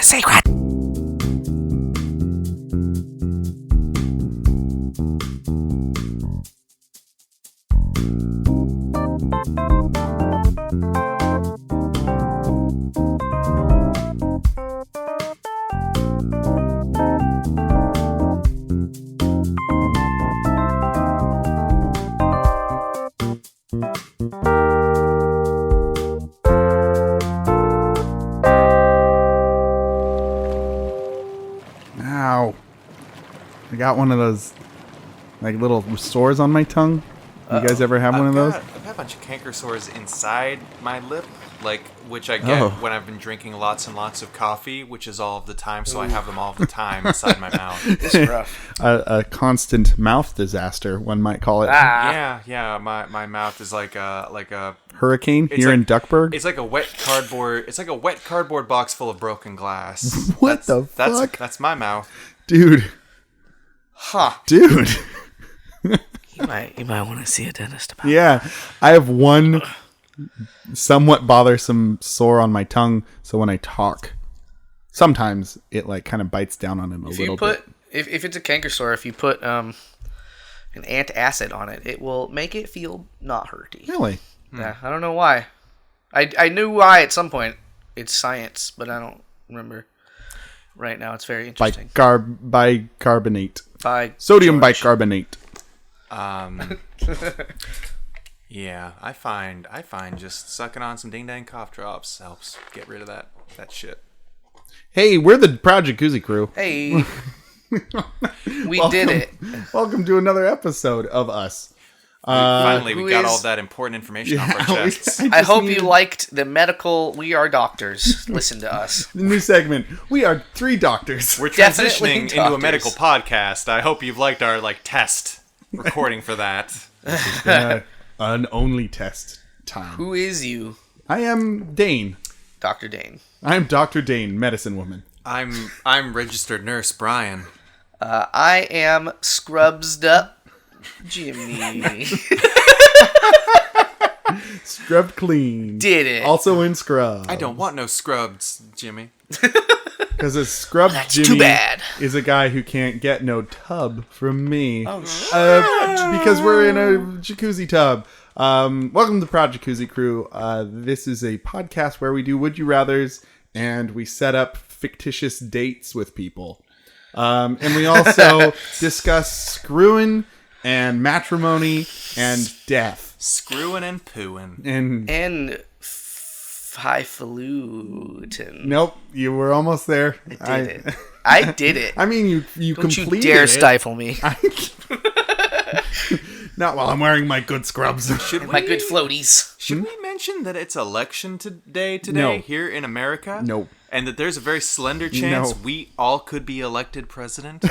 secret. Ow. I got one of those like little sores on my tongue. You guys ever have one of those? I've got a bunch of canker sores inside my lip, which I get when I've been drinking lots and lots of coffee, which is all of the time, so I have them all of the time inside my mouth. It's rough. A constant mouth disaster, one might call it. Yeah. My mouth is like a Hurricane here in Duckburg. It's like a wet cardboard. It's like a wet cardboard box full of broken glass. What the fuck? That's my mouth, dude. Huh, dude. You might want to see a dentist about Yeah, I have one somewhat bothersome sore on my tongue, so when I talk, sometimes it like kind of bites down on it a little bit. If it's a canker sore, if you put an antacid on it, it will make it feel not hurty. Really? Yeah, I don't know why. I knew why at some point. It's science, but I don't remember right now. It's very interesting. Bicarbonate. By Sodium George. bicarbonate. Yeah, I find just sucking on some ding dang cough drops helps get rid of that shit. Hey, we're the Proud Jacuzzi crew. Hey, we did it. Welcome to another episode of us. Finally, we got all that important information off our chests. I hope you liked the medical. We are doctors. Listen to us. The new segment. We are 3 doctors. We're Definitely transitioning into a doctors. medical podcast. I hope you've liked our test recording for that. An only test time. Who is you? I am Dane. Dr. Dane. I am Dr. Dane, medicine woman. I'm registered nurse Brian. I am Scrubbed Up Jimmy. Scrubbed clean. Did it. Also in scrub. I don't want no scrubs, Jimmy. Because a scrubbed That's Jimmy too bad. is a guy who can't get no tub from me. Oh, shit. Because we're in a jacuzzi tub. Welcome to the Proud Jacuzzi crew. This is a podcast where we do Would You Rathers and we set up fictitious dates with people. And we also discuss screwing and matrimony and death. Screwing and pooing. And highfalutin. nope, you were almost there. I did it. I did it. I mean, you Don't completed you dare it. stifle me. Not while I'm wearing my good scrubs. My good floaties. Should we mention that it's election today No. here in America? No. And that there's a very slender chance No. we all could be elected president?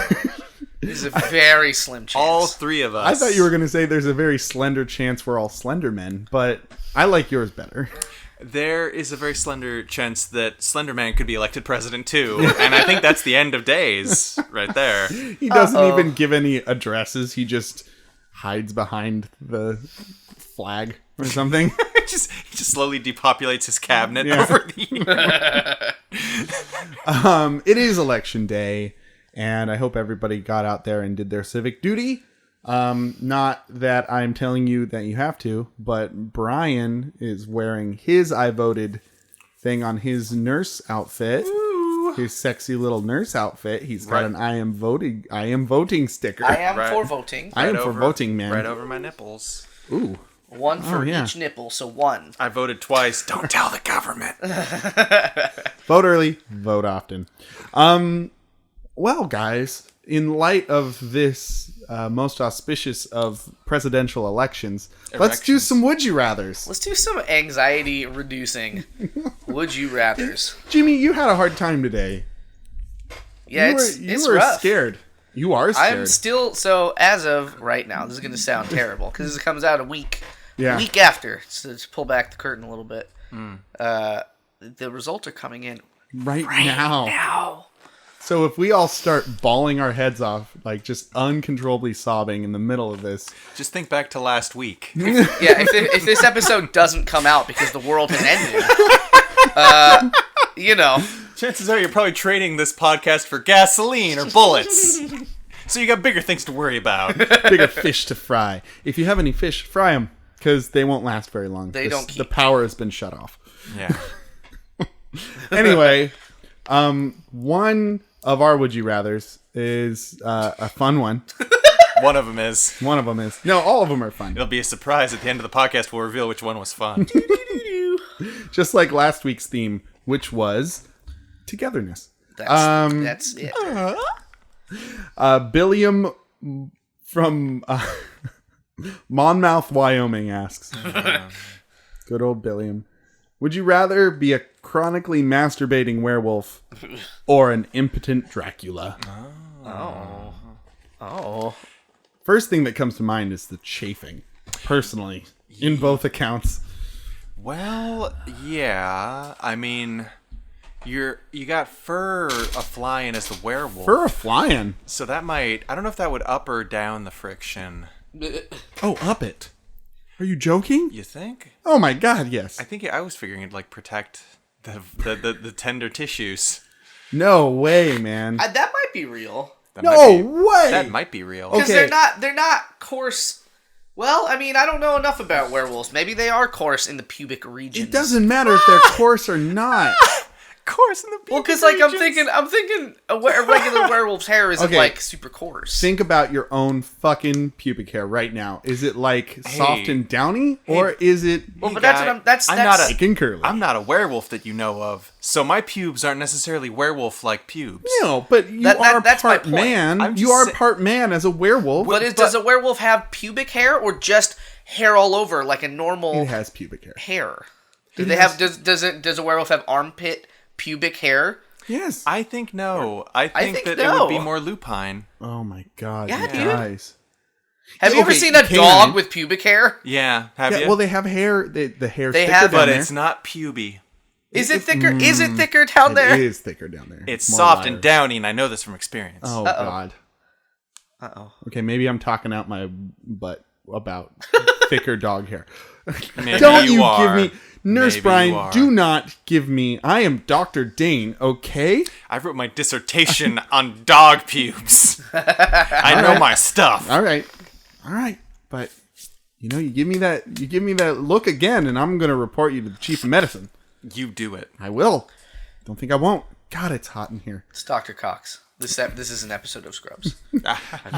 There's a very slim chance. All 3 of us. I thought you were going to say there's a very slender chance we're all slender men, but I like yours better. There is a very slender chance that Slender Man could be elected president too, and I think that's the end of days right there. He doesn't even give any addresses. He just hides behind the flag or something. He just slowly depopulates his cabinet Yeah. over the years. It is election day, and I hope everybody got out there and did their civic duty. Not that I'm telling you that you have to, but Brian is wearing his I voted thing on his nurse outfit. Ooh. His sexy little nurse outfit. He's got an I am voting sticker. I am Right. for voting. I am Right for over- voting, man. Right over my nipples. Ooh. One for yeah. each nipple, so 1. I voted twice. Don't tell the government. Vote early, vote often. Well, guys, in light of this most auspicious of presidential elections, let's do some Would You Rathers. Let's do some anxiety reducing Would You Rathers. Jimmy, you had a hard time today. Yeah, You it's were rough. scared. You are scared. I'm still, so as of right now, this is going to sound terrible because this comes out a week after, so to pull back the curtain a little bit. The results are coming in right now. now. So if we all start bawling our heads off, like just uncontrollably sobbing in the middle of this. Just think back to last week. Yeah, if this episode doesn't come out because the world has ended, Chances are you're probably trading this podcast for gasoline or bullets. So you got bigger things to worry about. Bigger fish to fry. If you have any fish, fry them, because they won't last very long. The power has been shut off. Yeah. Anyway, one of our Would You Rathers is a fun one. One of them is. One of them is. No, all of them are fun. It'll be a surprise at the end of the podcast. We'll reveal which one was fun. Just like last week's theme, which was togetherness. That's it. Billiam from Monmouth, Wyoming asks. Good old Billiam. Would you rather be a chronically masturbating werewolf or an impotent Dracula? Oh. First thing that comes to mind is the chafing, personally, in both accounts. Well, yeah. I mean, you got fur a-flying as the werewolf. Fur a-flying? So that might... I don't know if that would up or down the friction. Oh, up it. Are you joking? You think? Oh my god, yes. I think I was figuring it'd like protect the tender tissues. No way, man. That might be real. No way. That might be real. Because they're not coarse. Well, I mean, I don't know enough about werewolves. Maybe they are coarse in the pubic region. It doesn't matter if they're coarse or not. Coarse in the pubic Well, because like I'm thinking a regular werewolf's hair isn't like super coarse. Think about your own fucking pubic hair right now. Is it like soft and downy, or is it? Well, but that's thick and curly. I'm not a werewolf that you know of, so my pubes aren't necessarily werewolf-like pubes. No, but you are part man. You are part man as a werewolf. But does a werewolf have pubic hair or just hair all over like a normal? It has pubic hair. Does a werewolf have armpit pubic hair? Yes. I think no. I think that it would be more lupine. Oh my god, yeah, guys. Have you ever seen a dog with pubic hair? Yeah, have you? Well, they have hair. The hair. They have, but it's not puby. Is it thicker? Is it thicker down there? It is thicker down there. It's soft and downy, and I know this from experience. Oh god. Okay, maybe I'm talking out my butt about thicker dog hair. Don't you give me... Nurse Brian, do not give me... I am Dr. Dane, okay? I wrote my dissertation on dog pubes. I know my stuff. All right. But, you give me that look again, and I'm going to report you to the chief of medicine. You do it. I will. Don't think I won't. God, it's hot in here. It's Dr. Cox. This is an episode of Scrubs.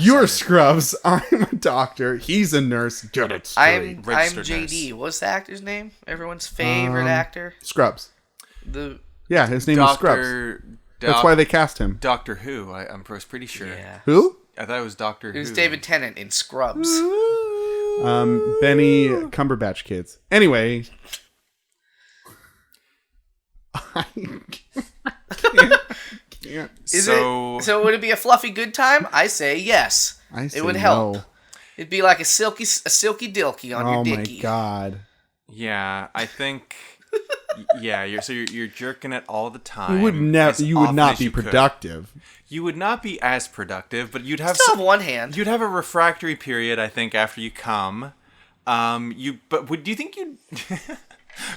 You're Scrubs. I'm a doctor. He's a nurse. Get it straight. I'm JD. What's the actor's name? Everyone's favorite actor? Scrubs. Yeah, his name was Scrubs. That's why they cast him. Doctor Who, I'm pretty sure. Yeah. Who? I thought it was Doctor Who. It was David Tennant in Scrubs. Benny Cumberbatch kids. Anyway. So would it be a fluffy good time? I say yes. It would help. No. It'd be like a silky dilky on your dicky. Oh my god. Yeah, I think. Yeah, you're jerking it all the time. You would not be productive. You would not be as productive, but you'd have one hand. You'd have a refractory period, I think, after you come. Do you think you'd?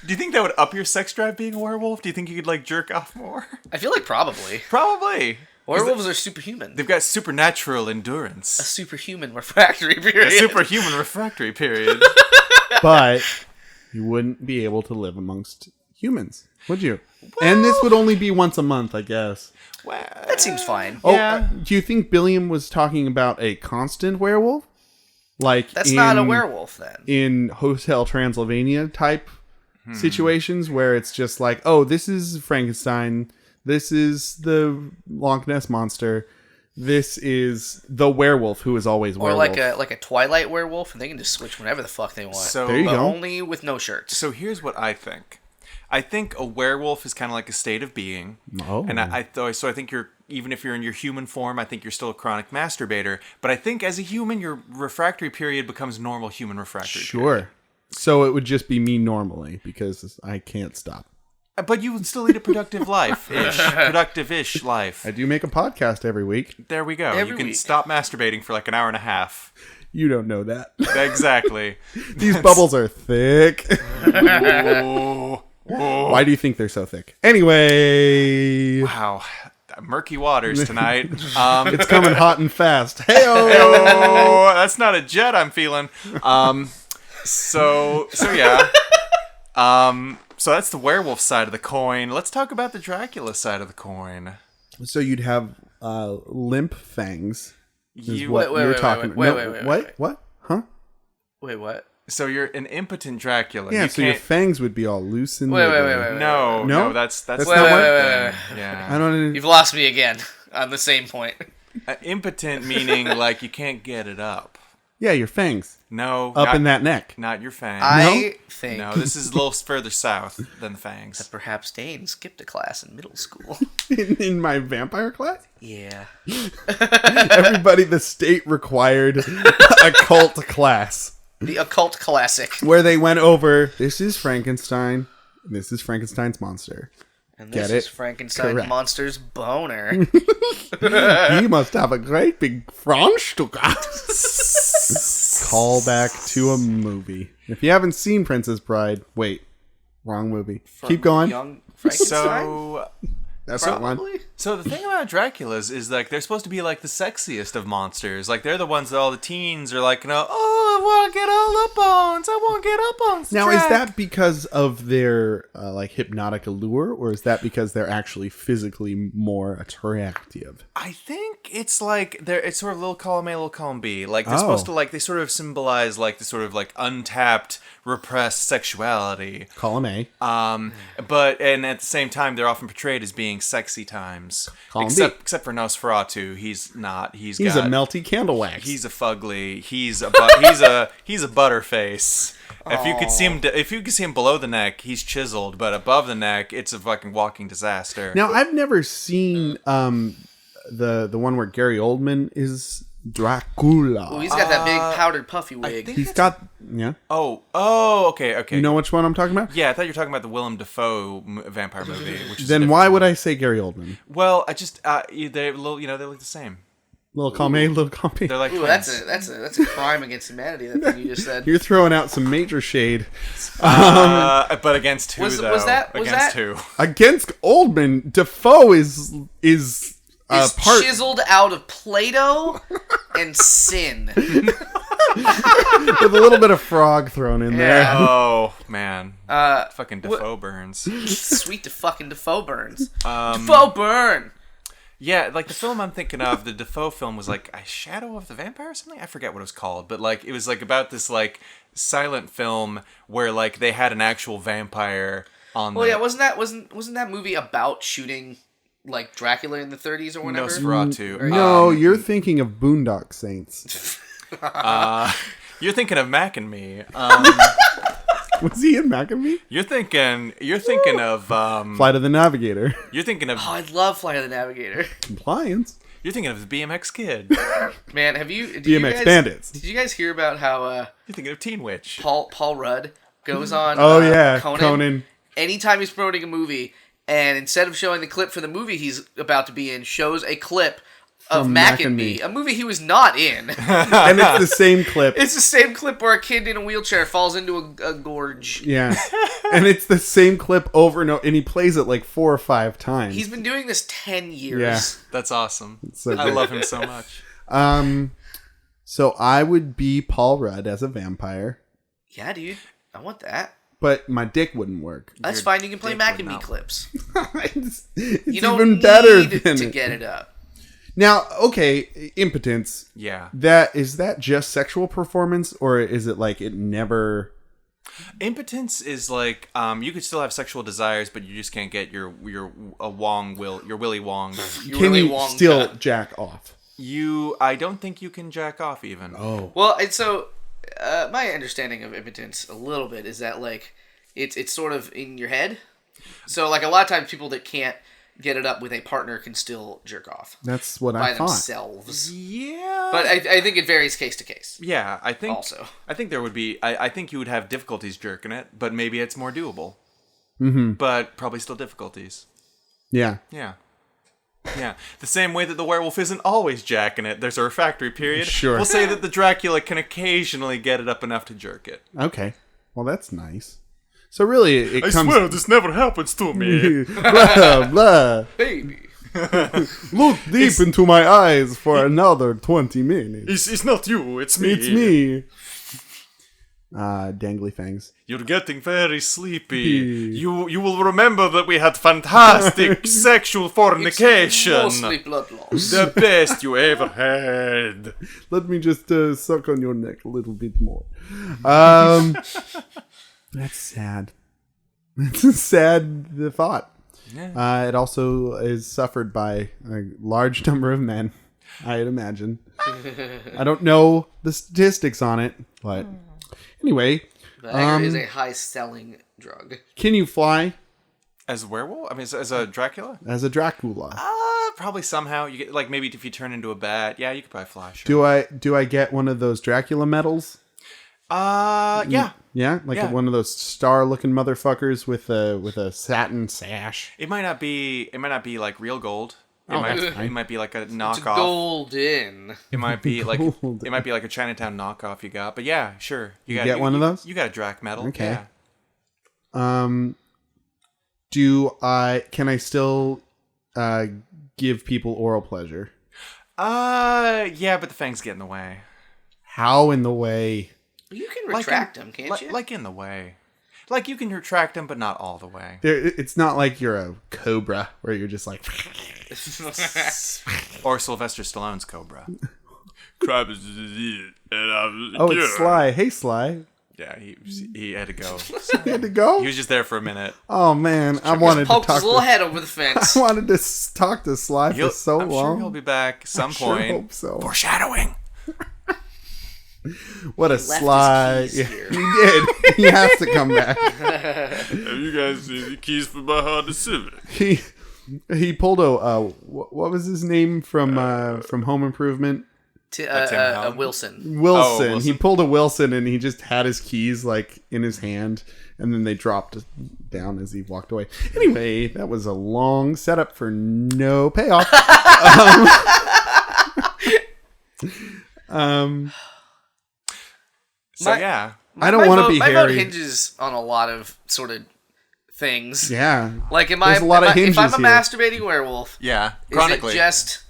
Do you think that would up your sex drive being a werewolf? Do you think you could jerk off more? I feel like probably. Probably. Werewolves are superhuman. They've got supernatural endurance. A superhuman refractory period. But you wouldn't be able to live amongst humans, would you? Well, and this would only be once a month, I guess. Well, that seems fine. Oh, do you think Billiam was talking about a constant werewolf? That's not a werewolf then. In Hotel Transylvania type situations where it's just like, oh, this is Frankenstein, this is the Loch Ness monster, this is the werewolf who is always werewolf. Or like a Twilight werewolf, and they can just switch whenever the fuck they want. So there you go. Only with no shirts. So here's what I think. I think a werewolf is kind of like a state of being. Oh. And I think even if you're in your human form, I think you're still a chronic masturbator. But I think as a human, your refractory period becomes normal human refractory period. So it would just be me normally because I can't stop. But you would still lead a productive life-ish. Productive-ish life. I do make a podcast every week. There we go. You can stop masturbating for an hour and a half. You don't know that. Exactly. These bubbles are thick. Ooh. Why do you think they're so thick? Anyway. Wow. Murky waters tonight. It's coming hot and fast. Hey-o! That's not a jet I'm feeling. So yeah. So that's the werewolf side of the coin. Let's talk about the Dracula side of the coin. So you'd have limp fangs. Wait, what? Huh? Wait, what? So you're an impotent Dracula. Yeah, so your fangs would be all loose and Wait. No, that's not not what- thing. Yeah. I don't. You've lost me again on the same point. Impotent meaning like you can't get it up. Yeah, your fangs No, up in that neck. Not your fangs. I think No, this is a little further south than the fangs. that perhaps Dane skipped a class in middle school. in my vampire class. Yeah. Everybody, the state required occult class. The occult classic. Where they went over, this is Frankenstein, this is Frankenstein's monster. And this Get is it? Frankenstein Correct. monster's boner. He must have a great big Franzstücker. Call back to a movie. If you haven't seen Princess Bride, wait, wrong movie. Keep going. Young Frankenstein? So, That's that one. Probably. so the thing about Draculas is like they're supposed to be like the sexiest of monsters. Like they're the ones that all the teens are like, I want to get all up on. I want to get up on. Now, is that because of their like hypnotic allure, or is that because they're actually physically more attractive? I think it's like it's sort of little column A, little column B. Like they're supposed to like they sort of symbolize like the sort of like untapped, repressed sexuality. Column A. But at the same time, they're often portrayed as being sexy times. Column B. Except for Nosferatu, he's not. He's a got melty candle wax. He's a fugly. He's a he's a butterface. If you could see him below the neck, he's chiseled, but above the neck, it's a fucking walking disaster. Now, I've never seen the one where Gary Oldman is Dracula. Oh, he's got that big powdered puffy wig. He's got okay. You know which one I'm talking about? Yeah, I thought you were talking about the Willem Dafoe vampire movie. Which is Then why would I say Gary Oldman? Well, I just they look the same. Little column A, little column B. They're like Ooh, twins. that's a crime against humanity. That thing you just said. You're throwing out some major shade. But against who Was though? that Against who? Against Oldman, Defoe is part chiseled out of Play-doh and Sin. with a little bit of frog thrown in there. Oh man, fucking Defoe burns. Sweet Defoe burns. Defoe burn. Yeah, like the film I'm thinking of, the Defoe film was like a Shadow of the Vampire or something. I forget what it was called, but like it was like about this like silent film where like they had an actual vampire on. Well, yeah, wasn't that movie about shooting like Dracula in the 30s or whatever? Nosferatu. No, you're thinking of Boondock Saints. You're thinking of Mac and Me. Was he in Mac and Me? You're thinking of Flight of the Navigator. You're thinking of Oh, I love Flight of the Navigator. Compliance. You're thinking of the BMX Kid. Man, did you BMX guys, Bandits. Did you guys hear about how You're thinking of Teen Witch. Paul Rudd goes on Conan. Anytime he's promoting a movie, and instead of showing the clip for the movie he's about to be in, shows a clip of Mac and Me, a movie he was not in. And it's the same clip. It's the same clip where a kid in a wheelchair falls into a gorge. Yeah. And it's the same clip over and over, and he plays it like 4 or 5 times. He's been doing this 10 years. Yeah. That's awesome. So I good. love him so much. So I would be Paul Rudd as a vampire, Yeah, dude. I want that. but my dick wouldn't work. That's Your fine. You can play dick Mac would and Me not clips. it's You don't even need better than to it. get it up. Now, okay, impotence. Yeah. Is that just sexual performance, or is it like it never? Impotence is like you could still have sexual desires, but you just can't get your Willy Wong. Can you still jack off? I don't think you can jack off even. Oh, Well, and so my understanding of impotence a little bit is that like it's sort of in your head. So like a lot of times people that can't get it up with a partner can still jerk off that's what by I thought. themselves. Yeah. But I think it varies case to case. Yeah, I think Also. I think there would be I think you would have difficulties jerking it, but maybe it's more doable. Mm-hmm. But probably still difficulties. Yeah. Yeah. Yeah. The same way that the werewolf isn't always jacking it. There's a refractory period. Sure. We'll say that the Dracula can occasionally get it up enough to jerk it. Okay. Well, that's nice. So really, it comes. this never happens to me. Blah blah. Baby. Look deep into my eyes for another 20 minutes. It's not you, it's me. It's me. Dangly fangs. You're getting very sleepy. You will remember that we had fantastic sexual fornication. It's mostly blood loss. The best you ever had. Let me just suck on your neck a little bit more. That's sad. That's a sad thought. Yeah. It also is suffered by a large number of men, I'd imagine. I don't know the statistics on it, but anyway. Viagra is a high-selling drug. Can you fly? As a werewolf? I mean, as a Dracula? As a Dracula. Probably somehow. You get, like, maybe if you turn into a bat, yeah, you could probably fly. Sure. Do I get one of those Dracula medals? Yeah. Yeah, like Yeah. one of those star-looking motherfuckers with a satin sash. It might not be like real gold. That's fine. It might be like a It's knockoff. golden. It might be like Gold. it might be like a Chinatown knockoff you got. But yeah, sure. You get one of those? You got a Drac medal. Okay. Yeah. Can I still give people oral pleasure? Yeah, but the fangs get in the way. How in the way? You can retract them, can't you? Like in the way. Like you can retract them, but not all the way. It's not like you're a cobra where you're just like. Or Sylvester Stallone's Cobra. Oh, it's Sly. Hey, Sly. Yeah, he had to go. You had to go? He was just there for a minute. Oh man, I wanted to Poked talk his little to. head over the fence. I wanted to talk to Sly for so I'm long. sure he'll be back some I sure point. hope so. Foreshadowing. What a left his Sly! keys Yeah, here. he did. He has to come back. Have you guys seen the keys for my Honda Civic? He pulled a what was his name from Home Improvement? Tim Allen? Wilson. Wilson. Wilson. He pulled a Wilson and he just had his keys like in his hand, and then they dropped down as he walked away. Anyway, that was a long setup for no payoff. So yeah. I don't want to be My vote hairy. hinges on a lot of sort of things. Yeah, Like, if There's a lot of I'm a hinges here. masturbating werewolf, Yeah. is Chronically. it just...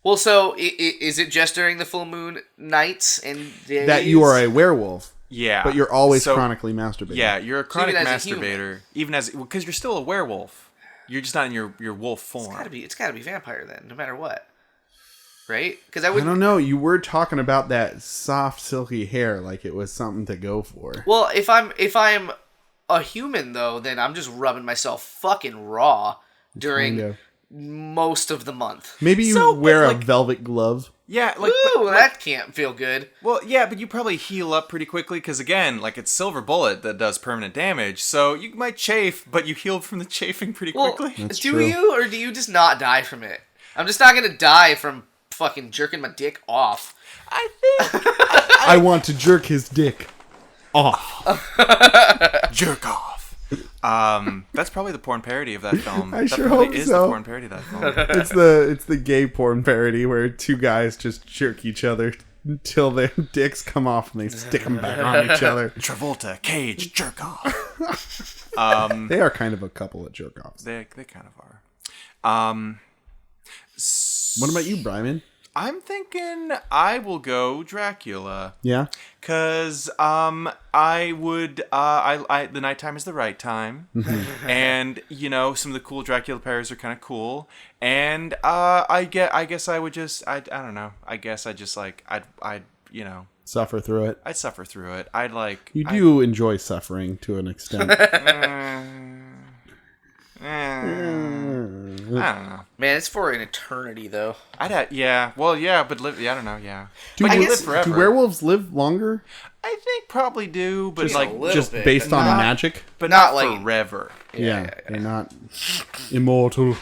Well, so, is it just during the full moon nights and days? that you are a werewolf, Yeah. but you're always So- chronically masturbating. Yeah, you're a chronic even as a masturbator. Even as because you're still a werewolf. You're just not in your wolf form. It's gotta be vampire then, no matter what. Right? Because I I would... don't know. You were talking about that soft, silky hair like it was something to go for. Well, if I'm a human, though, then I'm just rubbing myself fucking raw during Kind of. most of the month. Maybe you So, but, wear like- a velvet glove. Yeah, like Ooh, that can't feel good. well, yeah, but you probably heal up pretty quickly because again, like it's silver bullet that does permanent damage. So you might chafe, but you heal from the chafing pretty Well, quickly. That's do true. you, or do you just not die from it? I'm just not gonna die from fucking jerking my dick off. I think I want to jerk his dick off. jerk off. That's probably the porn parody of that film. I that sure probably hope is so. the porn parody of that film. It's the gay porn parody where two guys just jerk each other until their dicks come off and they stick them back on each other. Travolta, Cage, jerk off. They are kind of a couple of jerk offs. They kind of are. What about you, Brian? I'm thinking I will go Dracula. Yeah. Cause I would I the nighttime is the right time, and you know some of the cool Dracula pairs are kind of cool, and I guess I would just I don't know I guess I just like I'd you know Suffer through it. I'd suffer through it. I'd like You do enjoy suffering to an extent. I don't know. Man, it's for an eternity, though. Yeah. Well, yeah, but live. Yeah, I don't know. Yeah. Do, But you live live forever. do werewolves live longer? I think probably do, but Just like a little Just bit, based but on not- magic? but not not like- forever. Yeah, they're not immortal.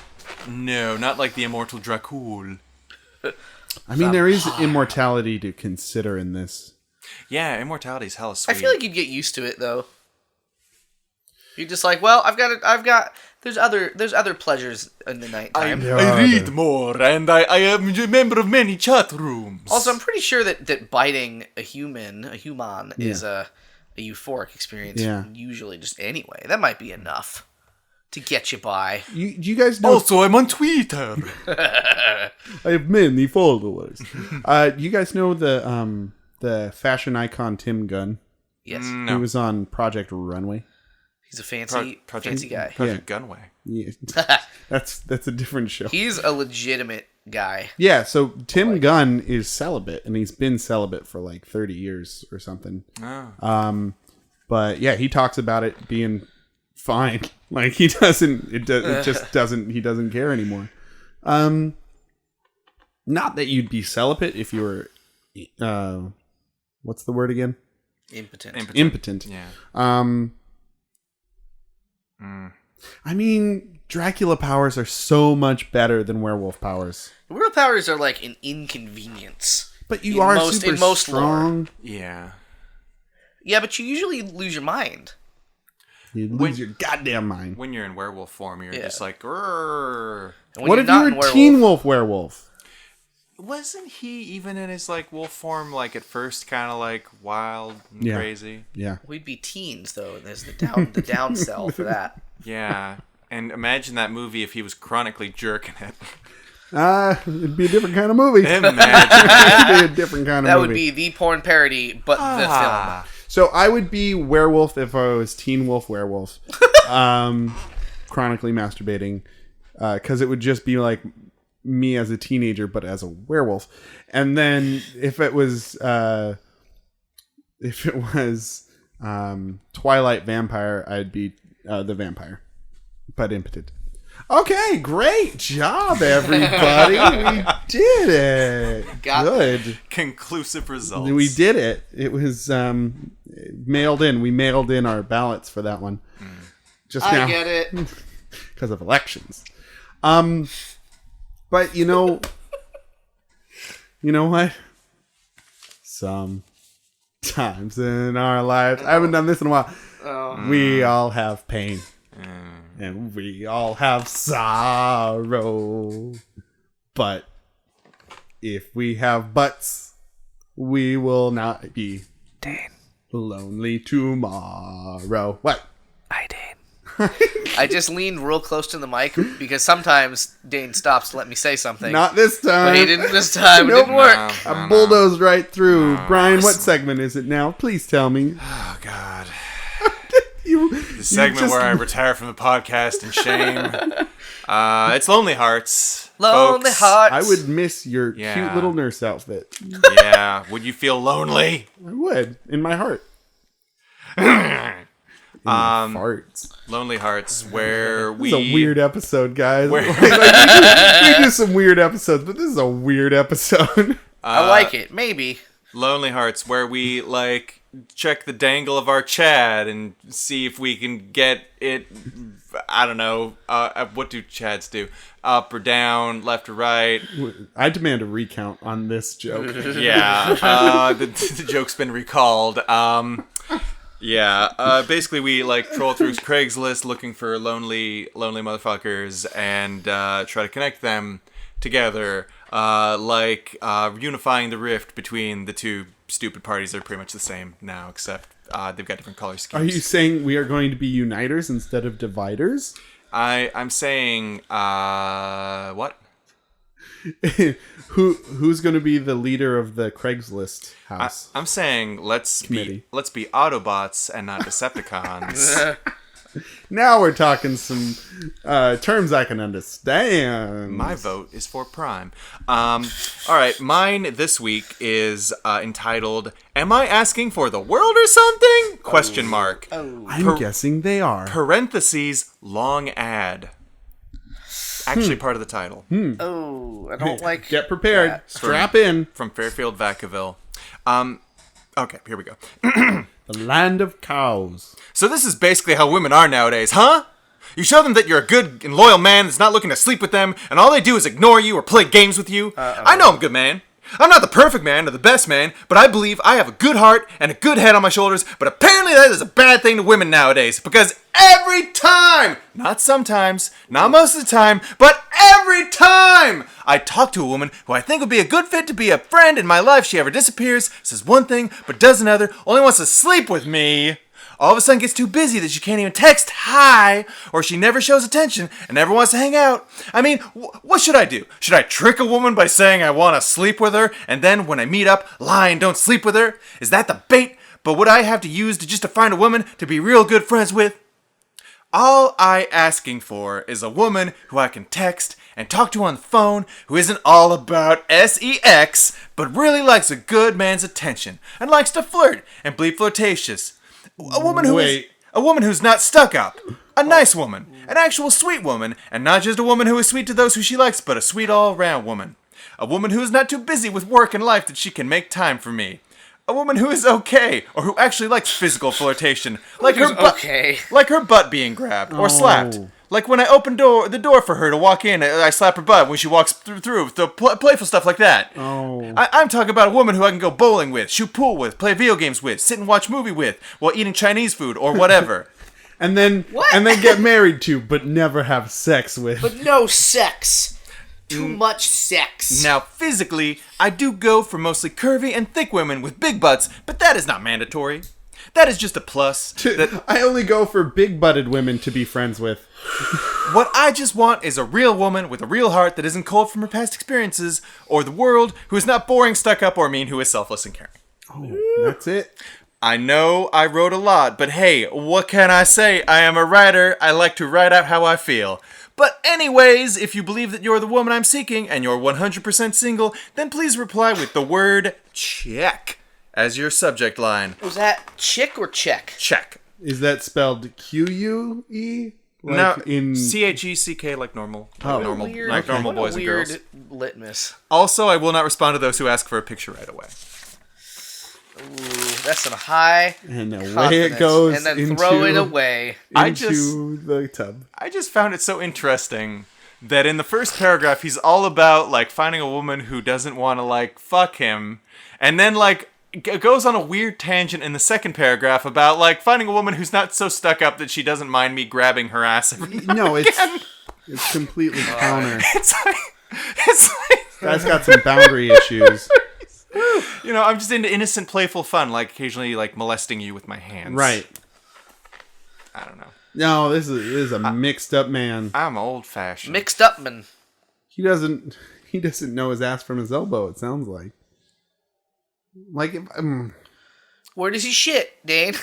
No, not like the immortal Dracul. I mean, there is immortality to consider in this. Yeah, immortality's hella sweet. I feel like you'd get used to it, though. You're just like, well, I've got. There's other pleasures in the nighttime. I read more, and I am a member of many chat rooms. Also, I'm pretty sure that biting a human is a euphoric experience. Yeah. Usually, just anyway, that might be enough to get you by. You guys know? Also, I'm on Twitter. I have many followers. You guys know the fashion icon Tim Gunn? Yes, He was on Project Runway. he's a fancy guy. Project Gunway. Yeah. that's a different show. He's a legitimate guy. Yeah, so Tim Gunn is celibate, and he's been celibate for like 30 years or something. Oh. But yeah, he talks about it being fine. Like he doesn't care anymore. Not that you'd be celibate if you were what's the word again? Impotent. Yeah. I mean, Dracula powers are so much better than werewolf powers. Werewolf powers are like an inconvenience. But you are most super strong. lore. Yeah. Yeah, but you usually lose your mind. You lose your goddamn mind. When you're in werewolf form, you're just like, grrr. What if you were Teen Wolf werewolf? Wasn't he even in his like wolf form, like at first, kind of like wild and crazy? Yeah. We'd be teens though, and there's the down cell for that. Yeah. And imagine that movie if he was chronically jerking it. It'd be a different kind of movie. Imagine. It'd be a different kind of That movie. would be the porn parody, but the film. So I would be werewolf if I was Teen Wolf werewolf, chronically masturbating, because it would just be like me as a teenager, but as a werewolf. And then if it was Twilight vampire, I'd be the vampire, but impotent. Okay, great job, everybody. We did it. Good. Conclusive results. We did it. It was mailed in. We mailed in our ballots for that one. Just now. I get it. Because of elections. But you know what? Sometimes in our lives, I haven't done this in a while. We all have pain. And we all have sorrow. But if we have butts, we will not be lonely tomorrow. What? I just leaned real close to the mic because sometimes Dane stops to let me say something. Not this time. But he didn't this time. Nope. It didn't work. I bulldozed right through. Brian, what segment is it now? Please tell me. Oh, God. The segment where I retire from the podcast in shame. It's Lonely Hearts. Lonely folks. Hearts. I would miss your cute little nurse outfit. Yeah. Would you feel lonely? I would. In my heart. In my farts. Lonely Hearts, where we... This is a weird episode, guys. we do some weird episodes, but this is a weird episode. I like it. Maybe. Lonely Hearts, where we, like, check the dangle of our Chad and see if we can get it, I don't know, what do Chads do? Up or down, left or right? I demand a recount on this joke. Yeah, the joke's been recalled. Basically we, like, troll through Craigslist looking for lonely motherfuckers and try to connect them together, unifying the rift between the two stupid parties. That are pretty much the same now, except they've got different color schemes. Are you saying we are going to be uniters instead of dividers? I'm saying what? Who's going to be the leader of the Craigslist house? I'm saying let's be Autobots and not Decepticons. Now we're talking some terms I can understand. My vote is for Prime. All right, mine this week is entitled "Am I Asking for the World or Something?" Question mark. I'm guessing they are. Parentheses long ad. Actually, part of the title. Oh, I don't like. Get prepared. that. Strap in. From Fairfield, Vacaville. Okay, here we go. The land of cows. So this is basically how women are nowadays, huh? You show them that you're a good and loyal man that's not looking to sleep with them, and all they do is ignore you or play games with you. I know I'm a good man. I'm not the perfect man or the best man, but I believe I have a good heart and a good head on my shoulders, but apparently that is a bad thing to women nowadays, because every time, not sometimes, not most of the time, but every time I talk to a woman who I think would be a good fit to be a friend in my life, she ever disappears, says one thing, but does another, only wants to sleep with me. All of a sudden gets too busy that she can't even text hi, or she never shows attention and never wants to hang out. I mean, what should I do? Should I trick a woman by saying I want to sleep with her, and then when I meet up, lie and don't sleep with her? Is that the bait? But what I have to use to find a woman to be real good friends with? All I asking for is a woman who I can text and talk to on the phone, who isn't all about sex, but really likes a good man's attention, and likes to flirt and be flirtatious. A woman who's not stuck up. A nice woman. An actual sweet woman. And not just a woman who is sweet to those who she likes, but a sweet all-around woman. A woman who is not too busy with work and life that she can make time for me. A woman who is okay, or who actually likes physical flirtation. Like her butt being grabbed or slapped. Like when I open the door for her to walk in, I slap her butt when she walks through. The playful stuff like that. Oh. I'm talking about a woman who I can go bowling with, shoot pool with, play video games with, sit and watch movie with, while eating Chinese food or whatever. and then get married to, but never have sex with. But no sex. Too much sex. Now, physically, I do go for mostly curvy and thick women with big butts, but that is not mandatory. That is just a plus. I only go for big-butted women to be friends with. What I just want is a real woman with a real heart that isn't cold from her past experiences, or the world, who is not boring, stuck up, or mean, who is selfless and caring. Oh, that's it. I know I wrote a lot, but hey, what can I say? I am a writer. I like to write out how I feel. But anyways, if you believe that you're the woman I'm seeking, and you're 100% single, then please reply with the word check as your subject line. Was that chick or check? Check. Is that spelled Q-U-E? Like No, in CHECK like normal. Normal, Weird, like normal boys and girls. Weird litmus. Also, I will not respond to those who ask for a picture right away. Ooh, that's some high and away confidence. it goes And then into, throw it away. into the tub. I just found it so interesting that in the first paragraph, he's all about, like, finding a woman who doesn't want to, like, fuck him. And then, like, goes on a weird tangent in the second paragraph about, like, finding a woman who's not so stuck up that she doesn't mind me grabbing her ass every now and again. It's completely counter. It's like Guy's got some boundary issues. You know, I'm just into innocent, playful fun, like occasionally, like, molesting you with my hands. Right. I don't know. No, this is a mixed up man. I'm old-fashioned. Mixed up man. He doesn't know his ass from his elbow, it sounds like. Like, Where does he shit, Dane?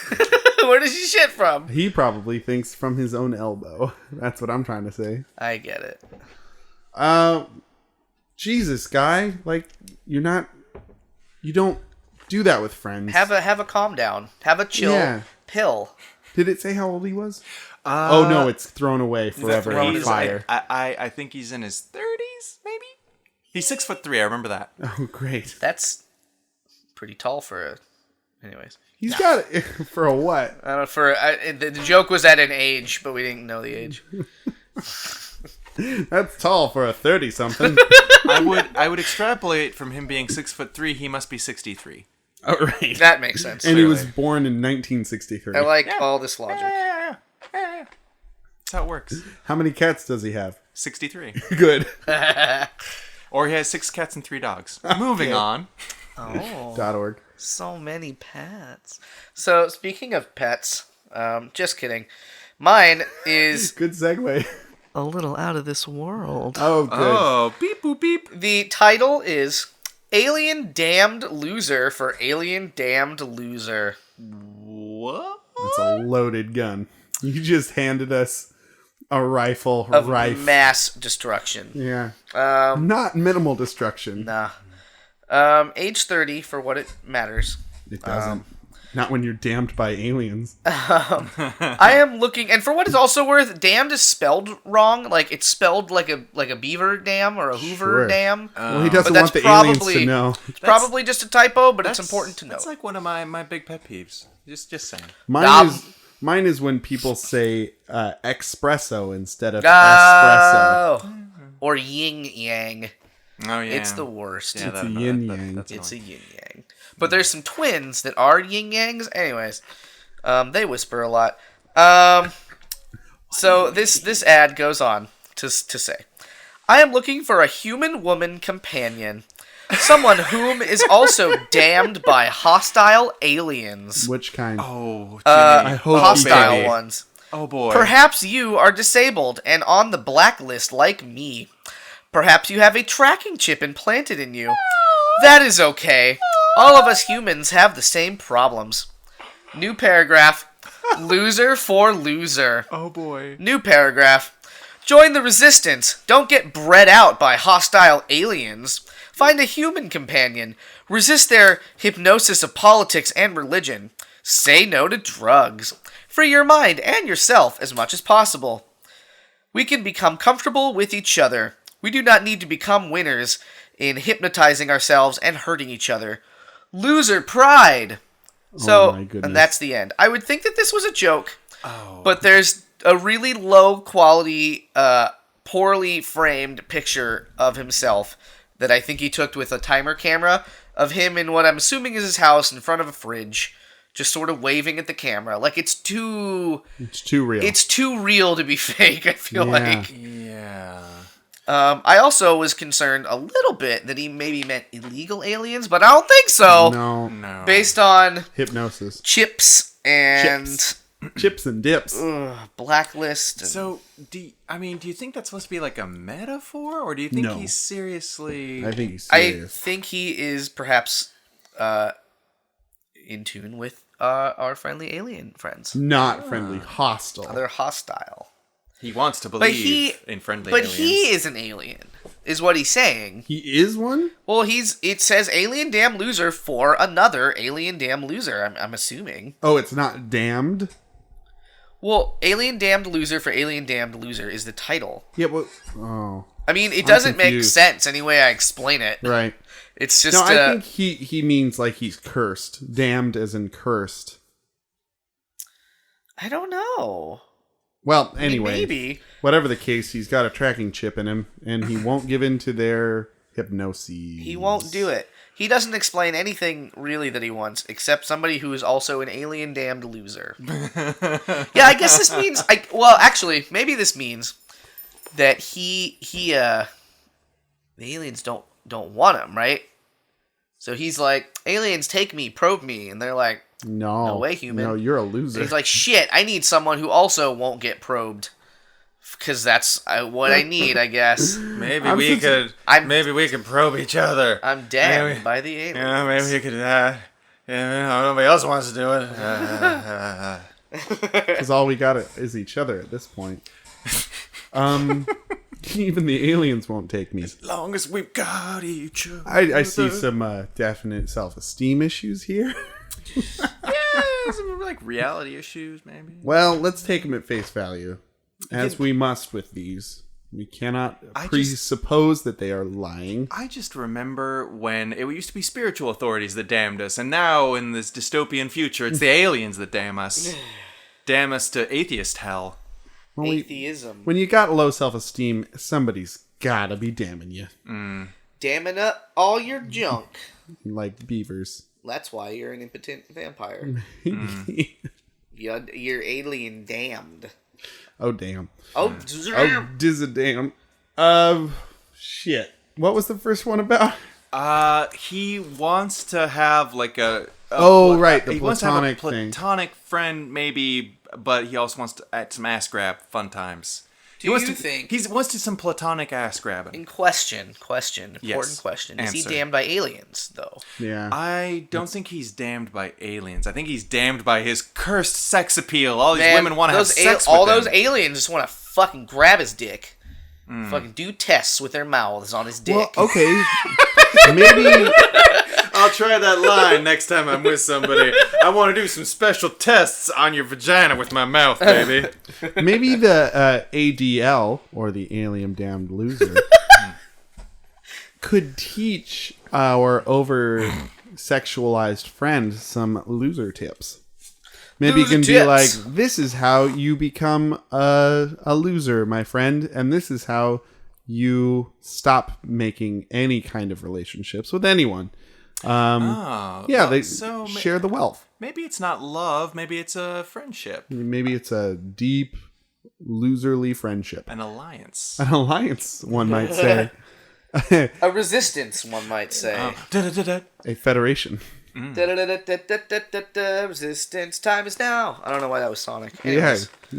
Where does he shit from? he probably thinks from his own elbow. That's what I'm trying to say. I get it. Jesus, guy, like, you don't do that with friends. Have a calm down. Have a chill pill. Did it say how old he was? Oh no, it's thrown away forever in He's- fire. I think he's in his 30s, maybe? He's 6'3", I remember that. Oh great. That's pretty tall for a... Anyways. He's got it for a what? I don't know, the joke was at an age, but we didn't know the age. That's tall for a 30-something. I would extrapolate from him being 6'3", he must be 63. Oh, right. That makes sense. And he was born in 1963. I like all this logic. Yeah. That's how it works. How many cats does he have? 63. Good. Or he has 6 cats and 3 dogs. Moving on. Oh, .org. so many pets. So, speaking of pets, just kidding. Mine is Good segue. a little out of this world. Oh, good. Oh, beep, boop, beep. The title is Alien Damned Loser for Alien Damned Loser. What? That's a loaded gun. You just handed us a rifle. Of mass destruction. Yeah. Not minimal destruction. Nah. Age 30 for what it matters. It doesn't. Not when you're damned by aliens. I am looking, and for what it's also worth, damned is spelled wrong. Like, it's spelled like a beaver dam or a Hoover Sure. dam. Well, he doesn't But want that's the aliens to know. It's probably just a typo, but it's important to know. That's like one of my big pet peeves. Just saying. Mine is when people say espresso instead of espresso. Or yin yang. Oh, yeah. It's the worst. Yeah, It's a yin-yang. that's It's a annoying. yin-yang. But there's some twins that are yin-yangs. Anyways, they whisper a lot. So this ad goes on to say, I am looking for a human woman companion. Someone whom is also damned by hostile aliens. Which kind? Oh, I hope Hostile baby. ones. Oh, boy. Perhaps you are disabled and on the blacklist like me. Perhaps you have a tracking chip implanted in you. That is okay. All of us humans have the same problems. New paragraph. Loser for loser. Oh, boy. New paragraph. Join the resistance. Don't get bred out by hostile aliens. Find a human companion. Resist their hypnosis of politics and religion. Say no to drugs. Free your mind and yourself as much as possible. We can become comfortable with each other. We do not need to become winners in hypnotizing ourselves and hurting each other. Loser pride. So, my goodness. and that's the end. I would think that this was a joke, but there's a really low quality, poorly framed picture of himself that I think he took with a timer camera of him in what I'm assuming is his house in front of a fridge, just sort of waving at the camera. Like, it's too real. It's too real to be fake, I feel Yeah. like. Yeah. I also was concerned a little bit that he maybe meant illegal aliens, but I don't think so. No. Based on Hypnosis. chips and Chips and dips. blacklist. And So, do you think that's supposed to be like a metaphor, or do you think No. he's seriously? I think he's I serious. think he is perhaps in tune with our friendly alien friends. Not friendly. Hostile. They're hostile. He wants to believe in friendly aliens. But he is an alien, is what he's saying. He is one? Well, it says alien damn loser for another alien damn loser, I'm assuming. Oh, it's not damned? Well, alien damned loser for alien damned loser is the title. Yeah, but... Oh. I mean, it doesn't make confused. sense any way I explain it. Right. It's just... No, I think he means like he's cursed. Damned as in cursed. I don't know. Well, I mean, anyway. maybe. Whatever the case, he's got a tracking chip in him, and he won't give in to their hypnosis. He won't do it. He doesn't explain anything really that he wants, except somebody who is also an alien damned loser. Yeah, I guess this means... Well, actually, maybe this means that the aliens don't want him, right? So he's like, aliens take me, probe me, and they're like, No way, human. No, you're a loser. and he's like, shit, I need someone who also won't get probed. Because that's what I need, I guess. Maybe we could probe each other. I'm damned by the aliens. Yeah, maybe we could. Nobody else wants to do it. Because all we got is each other at this point. Even the aliens won't take me. As long as we've got each other. I see some definite self-esteem issues here. Yeah, some like reality issues, maybe. Well, let's take them at face value. As we must with these. We cannot presuppose that they are lying. I just remember when it used to be spiritual authorities that damned us, and now in this dystopian future, it's the aliens that damn us. Damn us to atheist hell. Well, Atheism. when you got low self-esteem, somebody's gotta be damning you. Damming up all your junk. Like beavers. That's why you're an impotent vampire. You're alien damned. Oh, damn. Oh, Oh, dizzadam. Shit. What was the first one about? He wants to have like right, the he wants to have a platonic thing. platonic friend, maybe, but he also wants to add some ass grab, fun times. Do you think... He wants to some platonic ass grabbing. In question, important Yes. question. Is he Answer. damned by aliens, though? Yeah. I don't think he's damned by aliens. I think he's damned by his cursed sex appeal. All these Man, women want to have those sex all with those him. aliens just want to fucking grab his dick. Fucking do tests with their mouths on his dick. Well, okay. Maybe... I'll try that line next time I'm with somebody. I want to do some special tests on your vagina with my mouth, baby. Maybe the ADL, or the alien damned loser, could teach our over-sexualized friend some loser tips. Maybe Loser he can be tips. like, this is how you become a loser, my friend, and this is how you stop making any kind of relationships with anyone. They share the wealth. Maybe it's not love. Maybe it's a friendship. Maybe it's a deep, loserly friendship. An alliance. An alliance, one might say. A resistance, one might say. A federation. Resistance, time is now. I don't know why that was Sonic. Anyways. Yeah,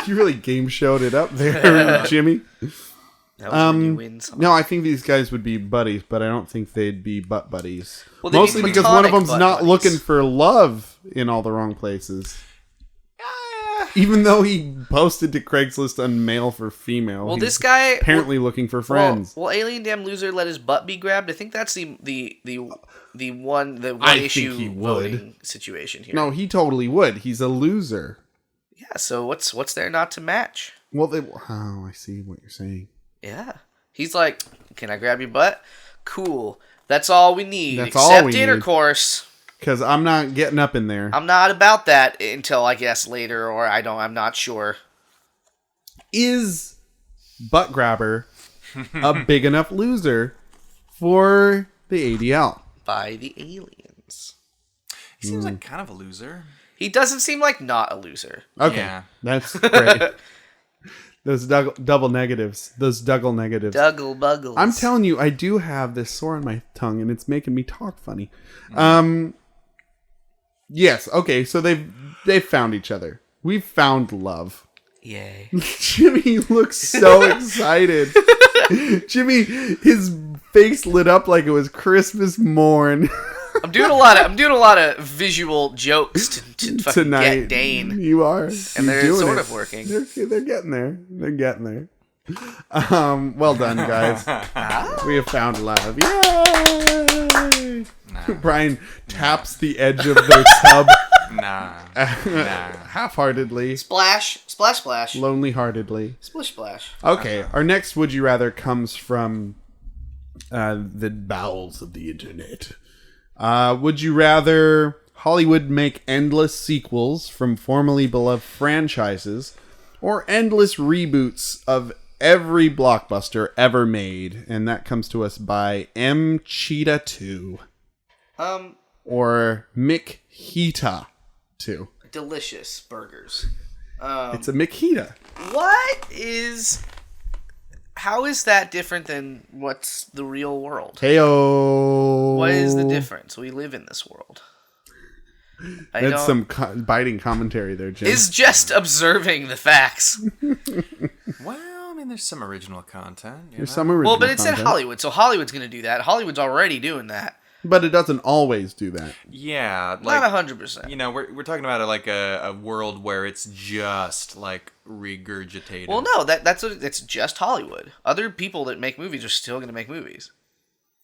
you really game showed it up there, Jimmy. That was when you win something. No, I think these guys would be buddies, but I don't think they'd be butt buddies. Well, mostly because one of them's butt not buddies. looking for love in all the wrong places. Even though he posted to Craigslist on male for female. Well, he's this guy apparently looking for friends. Well, Alien Damn Loser let his butt be grabbed. I think that's the one I think issue he would. voting situation here. No, he totally would. He's a loser. Yeah. So what's there not to match? Well, I see what you're saying. Yeah. He's like, can I grab your butt? Cool. That's all we need. That's except all we need. intercourse. Because I'm not getting up in there. I'm not about that until I guess later, or I'm not sure. Is Butt Grabber a big enough loser for the ADL? By the aliens. He seems like kind of a loser. He doesn't seem like not a loser. Okay, Yeah. that's great. Those double negatives. Those Dougle negatives. Duggle buggles. I'm telling you, I do have this sore on my tongue, and it's making me talk funny. Yes, okay, so they've found each other. We've found love. Yay. Jimmy looks so excited. Jimmy, his face lit up like it was Christmas morn. I'm doing a lot of visual jokes to fucking Tonight. get Dane. You are. And they're You're doing sort it. of working. They're getting there. They're getting there. Well done, guys. We have found love. Yay! Brian taps the edge of their tub Nah. half-heartedly, Splash, splash, splash. lonely-heartedly. Splish, splash. Okay, our next Would You Rather comes from the bowels of the internet. Would you rather Hollywood make endless sequels from formerly beloved franchises or endless reboots of every blockbuster ever made? And that comes to us by M. Cheetah 2 or Mick Heeta 2. Delicious burgers. It's a Mick Heeta. How is that different than what's the real world? Heyo. What is the difference? We live in this world. That's some biting commentary there, Jim. Is just observing the facts. Well, I mean, there's some original content. There's some original Well, but it's content. in Hollywood, so Hollywood's going to do that. Hollywood's already doing that. But it doesn't always do that. Yeah, like Not 100%. you know, we're talking about a world where it's just like regurgitated. Well, no, it's just Hollywood. Other people that make movies are still going to make movies,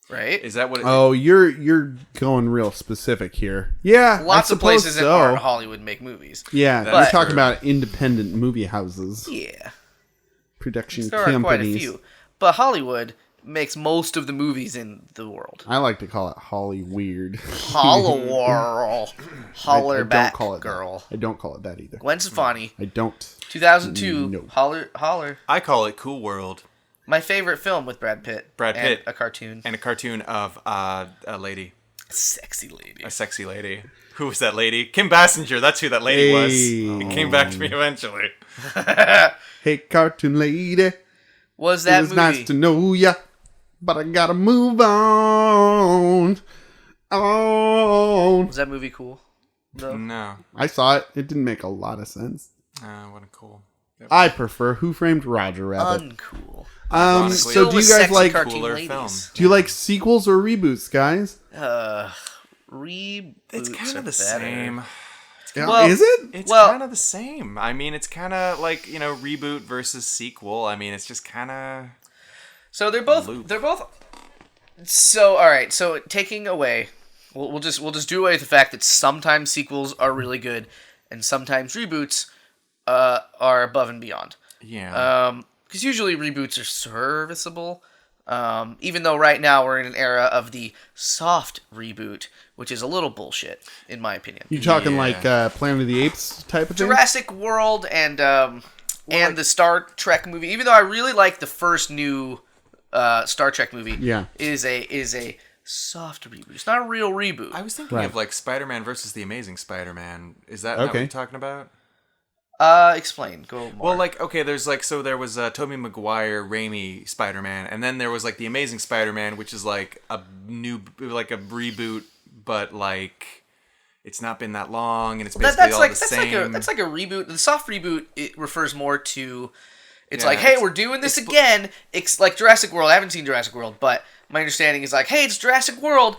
right? Is that what? Oh, you're going real specific here. Yeah, Lots I of places suppose that aren't Hollywood make movies. Yeah, That's we're But- talking about independent movie houses, Yeah, production there companies. are quite a few, but Hollywood makes most of the movies in the world. I like to call it Holly Weird. Holler, holler back, girl. I don't call it that either. Gwen Stefani, I don't. 2002. No. Holler. I call it Cool World. My favorite film with Brad Pitt. Brad and Pitt. a cartoon. And a cartoon of a lady, Sexy lady. a sexy lady. Who was that lady? Kim Basinger. That's who that lady was. It came back to me eventually. Hey, cartoon lady. Was that It was movie? nice to know ya, but I gotta move on. Was that movie cool? No. No, I saw it. It didn't make a lot of sense. wasn't cool. Yep. I prefer Who Framed Roger Rabbit. Uncool. Ironically, So Still do you with guys sexy like cartoon cooler ladies. film? do you like sequels or reboots, guys? Reboots It's kind are of the better. same. Yeah, Well- is it? It's Well- kind of the same. I mean, it's kind of like, you know, reboot versus sequel. I mean, it's just kind of... So they're both. Loop. They're both. So all right. So taking away, we'll just do away with the fact that sometimes sequels are really good, and sometimes reboots are above and beyond. Yeah. Because usually reboots are serviceable. Even though right now we're in an era of the soft reboot, which is a little bullshit, in my opinion. You talking Yeah. like Planet of the Apes type of thing? Jurassic World and and the Star Trek movie, even though I really like the first new Star Trek movie, is a soft reboot. It's not a real reboot. I was thinking of like Spider-Man versus the Amazing Spider-Man. Is that what you're talking about? Explain. Go more. Well, like, okay, there's like, so there was Tobey Maguire, Raimi Spider-Man, and then there was like the Amazing Spider-Man, which is like a new, like a reboot, but like it's not been that long, and it's basically all the same. That's like a reboot. The soft reboot, it refers more to, it's like, hey, we're doing this again. It's like Jurassic World. I haven't seen Jurassic World, but my understanding is like, hey, it's Jurassic World,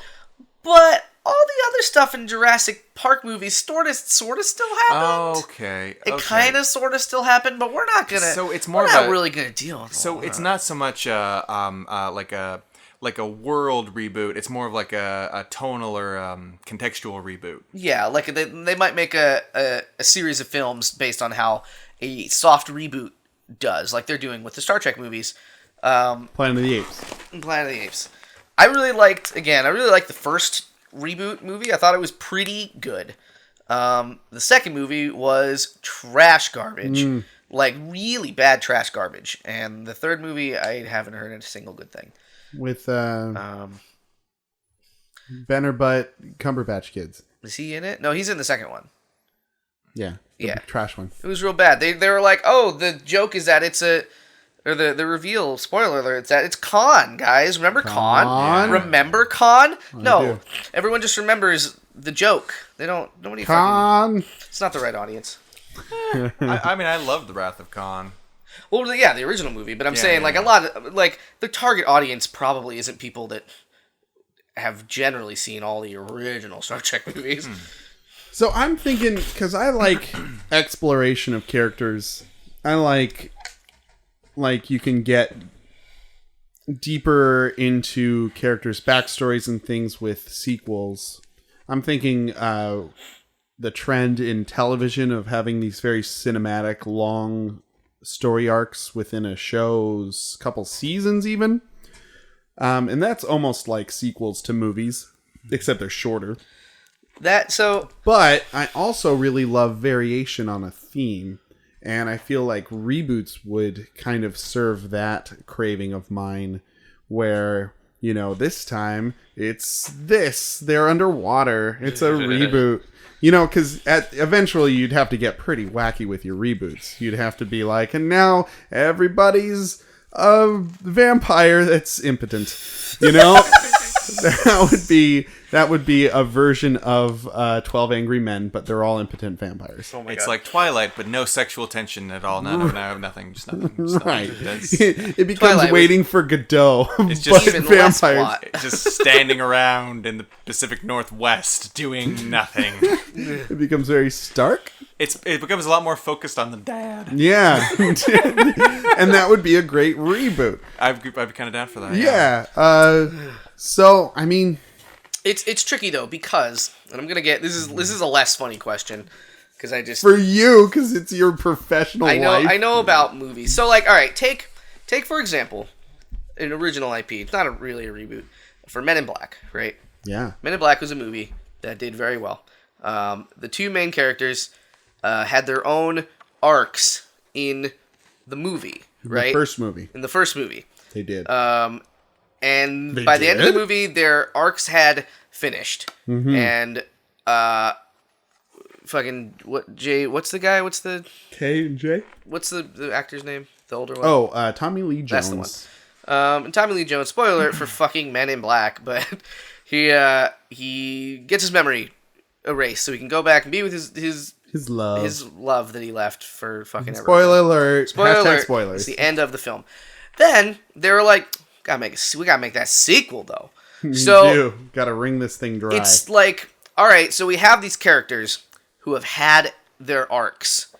but all the other stuff in Jurassic Park movies sort of still happened. Okay. It kind of sort of still happened, but we're not gonna. So it's more. We're not really gonna deal with. So it's not so much like a world reboot. It's more of like a tonal or contextual reboot. Yeah, like they might make a series of films based on how a soft reboot does, like they're doing with the Star Trek movies. Planet of the Apes. Planet of the Apes. I really liked the first reboot movie. I thought it was pretty good. The second movie was trash garbage. Like really bad trash garbage. And the third movie, I haven't heard a single good thing. With Benner Butt Cumberbatch kids. Is he in it? No, he's in the second one. Yeah. The trash one. It was real bad. They were like, oh, the joke is that it's a... Or the reveal, spoiler alert, it's that it's Khan, guys. Remember Khan? Yeah. Remember Khan? No. do. Everyone just remembers the joke. They don't... Nobody Khan! It's not the right audience. I mean, I loved The Wrath of Khan. Well, yeah, the original movie, but I'm saying, like, a lot of... Like, the target audience probably isn't people that have generally seen all the original Star Trek movies. So I'm thinking, because I like exploration of characters. I like you can get deeper into characters' backstories and things with sequels. I'm thinking the trend in television of having these very cinematic, long story arcs within a show's couple seasons even. And that's almost like sequels to movies, except they're shorter. But I also really love variation on a theme. And I feel like reboots would kind of serve that craving of mine where, you know, this time it's this. They're underwater. It's a reboot. You know, because eventually you'd have to get pretty wacky with your reboots. You'd have to be like, and now everybody's a vampire that's impotent. You know? That would be a version of 12 Angry Men, but they're all impotent vampires. Oh my It's God. like Twilight, but no sexual tension at all. No, nothing. Just nothing. Right. It's It becomes Twilight Waiting for Godot. It's just but even less vampires. plot. just standing around in the Pacific Northwest doing nothing. It becomes very stark. It becomes a lot more focused on the dad. Yeah. And that would be a great reboot. I'd be kind of down for that. Yeah. So, I mean... It's tricky, though, because... And I'm going to get... This is a less funny question. Because I just... For you, because it's your professional life. I know about movies. So, like, all right, take for example, an original IP. It's not really a reboot. For Men in Black, right? Yeah. Men in Black was a movie that did very well. The two main characters had their own arcs in the movie, right? In the first movie. They did. And They by the end of did? the movie, their arcs had finished. Mm-hmm. And what's the guy? What's the K&J? What's the actor's name? The older one? Oh, Tommy Lee Jones. That's the one. And Tommy Lee Jones, spoiler alert for fucking Men in Black, but he gets his memory erased so he can go back and be with his love that he left for fucking ever. Spoiler alert. Spoiler Hashtag alert. spoilers. It's the end of the film. Then they were like, we gotta make that sequel though. So gotta wring this thing dry. it's like, all right, so we have these characters who have had their arcs,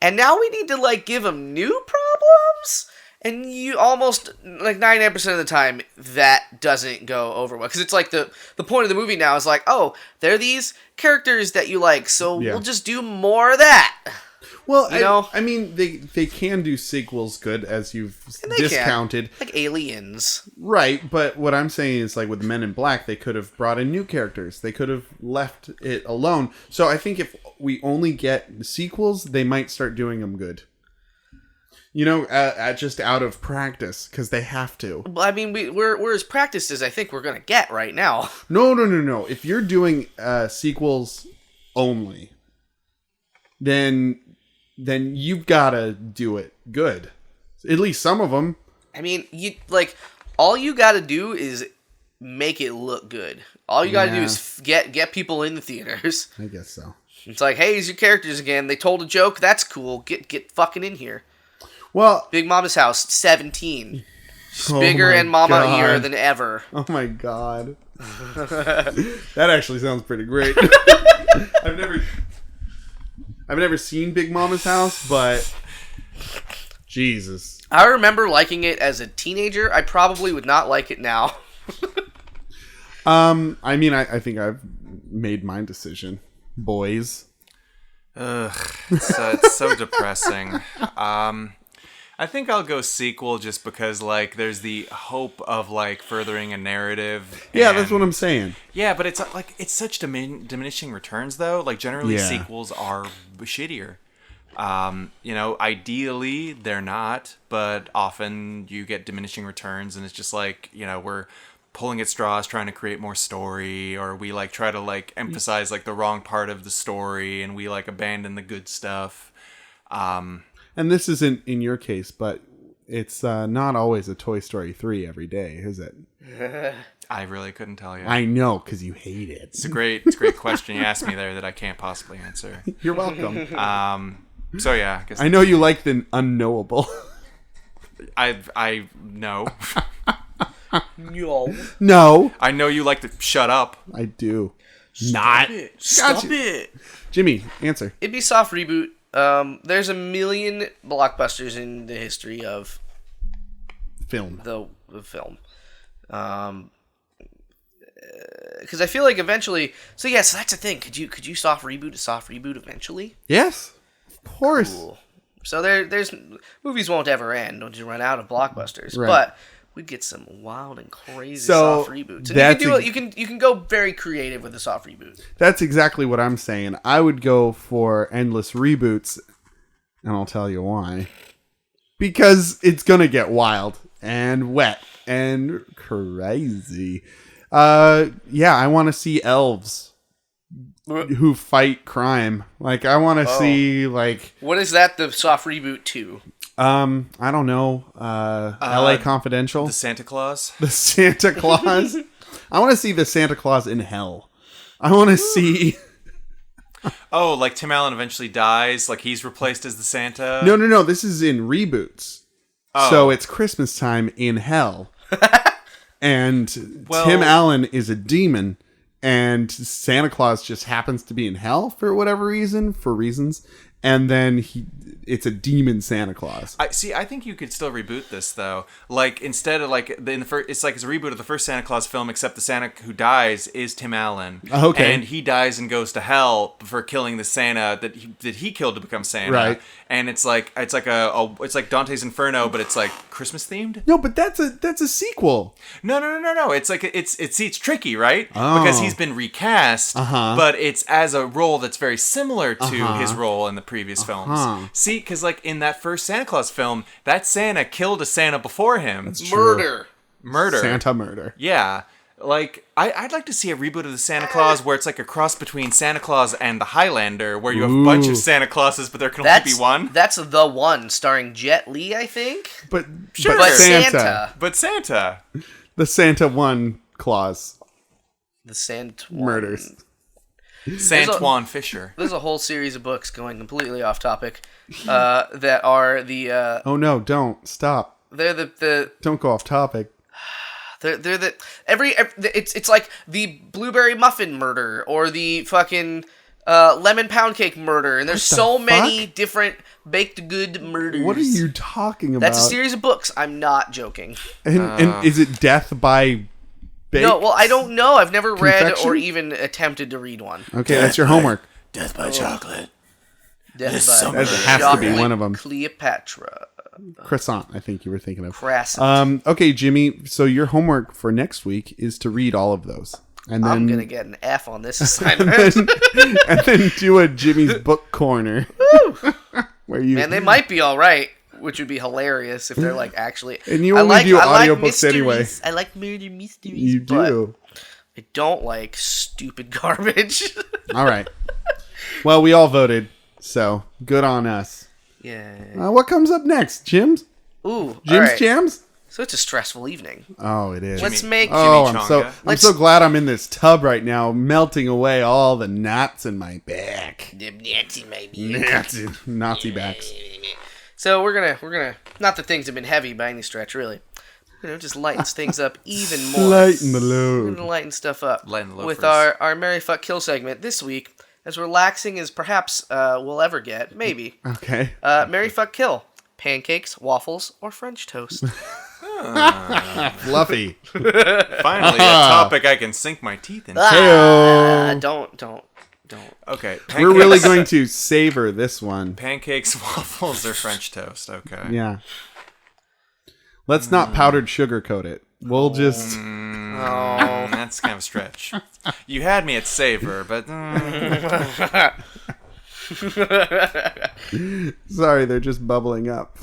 and now we need to like give them new problems. And you almost, like 99% of the time, that doesn't go over well. Because it's like the point of the movie now is like, oh, they're these characters that you like, so we'll just do more of that. Well, you know? I mean, they can do sequels good, as you've discounted. Like Aliens. Right, but what I'm saying is, like, with Men in Black, they could have brought in new characters. They could have left it alone. So I think if we only get sequels, they might start doing them good. Just out of practice, because they have to. Well, I mean, we're as practiced as I think we're going to get right now. No. If you're doing sequels only, then you've got to do it good. At least some of them. I mean, all you got to do is make it look good. All you got to do is get people in the theaters. I guess so. It's like, hey, here's your characters again. They told a joke. That's cool. Get fucking in here. Well, Big Mama's House, 17. Bigger and mama-ier than ever. Oh my god. That actually sounds pretty great. I've never seen Big Mama's House, but Jesus. I remember liking it as a teenager. I probably would not like it now. I mean, I think I've made my decision. Boys. Ugh, it's so depressing. I think I'll go sequel just because, like, there's the hope of, like, furthering a narrative. Yeah, that's what I'm saying. Yeah, but it's, like, it's such diminishing returns, though. Like, generally, sequels are shittier. Ideally, they're not, but often you get diminishing returns, and it's just like, we're pulling at straws trying to create more story, or we, like, try to, like, emphasize, like, the wrong part of the story, and we, like, abandon the good stuff. And this isn't in your case, but it's not always a Toy Story 3 every day, is it? I really couldn't tell you. I know, because you hate it. It's a great question you asked me there that I can't possibly answer. You're welcome. So yeah, I guess I know you like the unknowable. I know. No. I know you like to shut up. I do. Stop Gotcha. it. Jimmy, answer. It'd be soft reboot. There's a million blockbusters in the history of Film. the film. Because I feel like eventually. So that's the thing. Could you soft reboot a soft reboot eventually? Yes. Of course. Cool. So there's movies won't ever end. Don't you run out of blockbusters? Right. But we'd get some wild and crazy soft reboots. And you can go very creative with a soft reboot. That's exactly what I'm saying. I would go for endless reboots, and I'll tell you why. Because it's gonna get wild and wet and crazy. I want to see elves who fight crime. Like, I want to see, like... What is that the soft reboot to? I don't know. LA Confidential? The Santa Claus? The Santa Claus? I want to see the Santa Claus in hell. I want to see... Oh, like Tim Allen eventually dies? Like he's replaced as the Santa? No. This is in reboots. Oh. So it's Christmas time in hell. And Tim Allen is a demon. And Santa Claus just happens to be in hell for whatever reason. For reasons. And then it's a demon Santa Claus. I think you could still reboot this though. Like instead of like it's like it's a reboot of the first Santa Claus film, except the Santa who dies is Tim Allen. Okay. And he dies and goes to hell for killing the Santa that he killed to become Santa. Right. And it's like it's like Dante's Inferno, but it's like Christmas themed. No, but that's a sequel. No. It's like it's tricky, right? Oh. Because he's been recast, but it's as a role that's very similar to his role in the previous films. See, because like in that first Santa Claus film, that Santa killed a Santa before him. That's true. Murder. Santa murder. Yeah. Like, I'd like to see a reboot of the Santa Claus where it's like a cross between Santa Claus and the Highlander, where you have a bunch of Santa Clauses, but there can only be one. That's the one, starring Jet Li, I think. But Santa. But Santa. The Santa one Claus. The Santa murders. Santuan Fisher. There's a whole series of books going completely off topic that are the... oh no, don't. Stop. They're the... Don't go off topic. They're the... It's like the blueberry muffin murder or the fucking lemon pound cake murder. And there's so many different baked good murders. What are you talking about? That's a series of books. I'm not joking. And is it death by... baked? No, well, I don't know. I've never read confection? or even attempted to read one. Okay, that's your homework. Death by chocolate. Death That has to be one of them. Cleopatra. Croissant, I think you were thinking of. Crescent. Okay, Jimmy, so your homework for next week is to read all of those. And then, I'm going to get an F on this assignment. and then do a Jimmy's Book Corner. where you... And they might be all right. which would be hilarious if they're like actually. And you only do audiobooks anyway. I like murder mysteries. You do. I don't like stupid garbage. All right. Well, we all voted, so good on us. Yeah. What comes up next, Jim's? Ooh. Jim's all right. Jams? So it's a stressful evening. Oh, it is. Let's make. Oh, Chimichanga. I'm so glad I'm in this tub right now, melting away all the knots in my back. Nazi backs. So we're gonna. Not that things have been heavy by any stretch, really. Just lightens things up even more. Lighten the We're load. gonna lighten stuff up Lighten the load with first. our Marry Fuck Kill segment this week, as relaxing as perhaps we'll ever get, maybe. Okay. Marry Fuck Kill: pancakes, waffles, or French toast. Fluffy. Finally, a topic I can sink my teeth into. Don't. Okay. We're really going to savor this one. Pancakes, waffles, or French toast. Okay. Yeah. Let's not powdered sugarcoat it. We'll just... That's kind of a stretch. You had me at savor, but... Sorry, they're just bubbling up.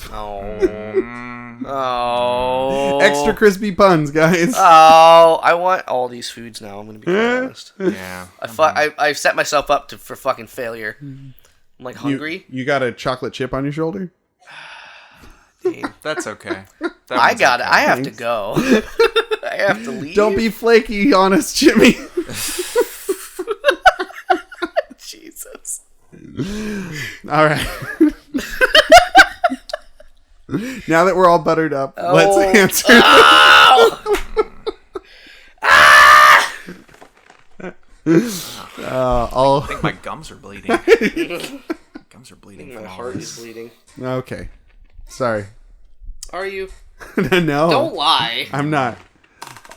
Oh. Extra crispy puns, guys. Oh, I want all these foods now. I'm gonna be quite honest. Yeah. I've set myself up for fucking failure. I'm like hungry. You got a chocolate chip on your shoulder? That's okay. I got it. I have to go. I have to leave. Don't be flaky on us, Jimmy. Jesus. All right. Now that we're all buttered up, let's answer. I think my gums are bleeding. Gums are bleeding. My heart is bleeding. Okay. Sorry. Are you? No. Don't lie. I'm not.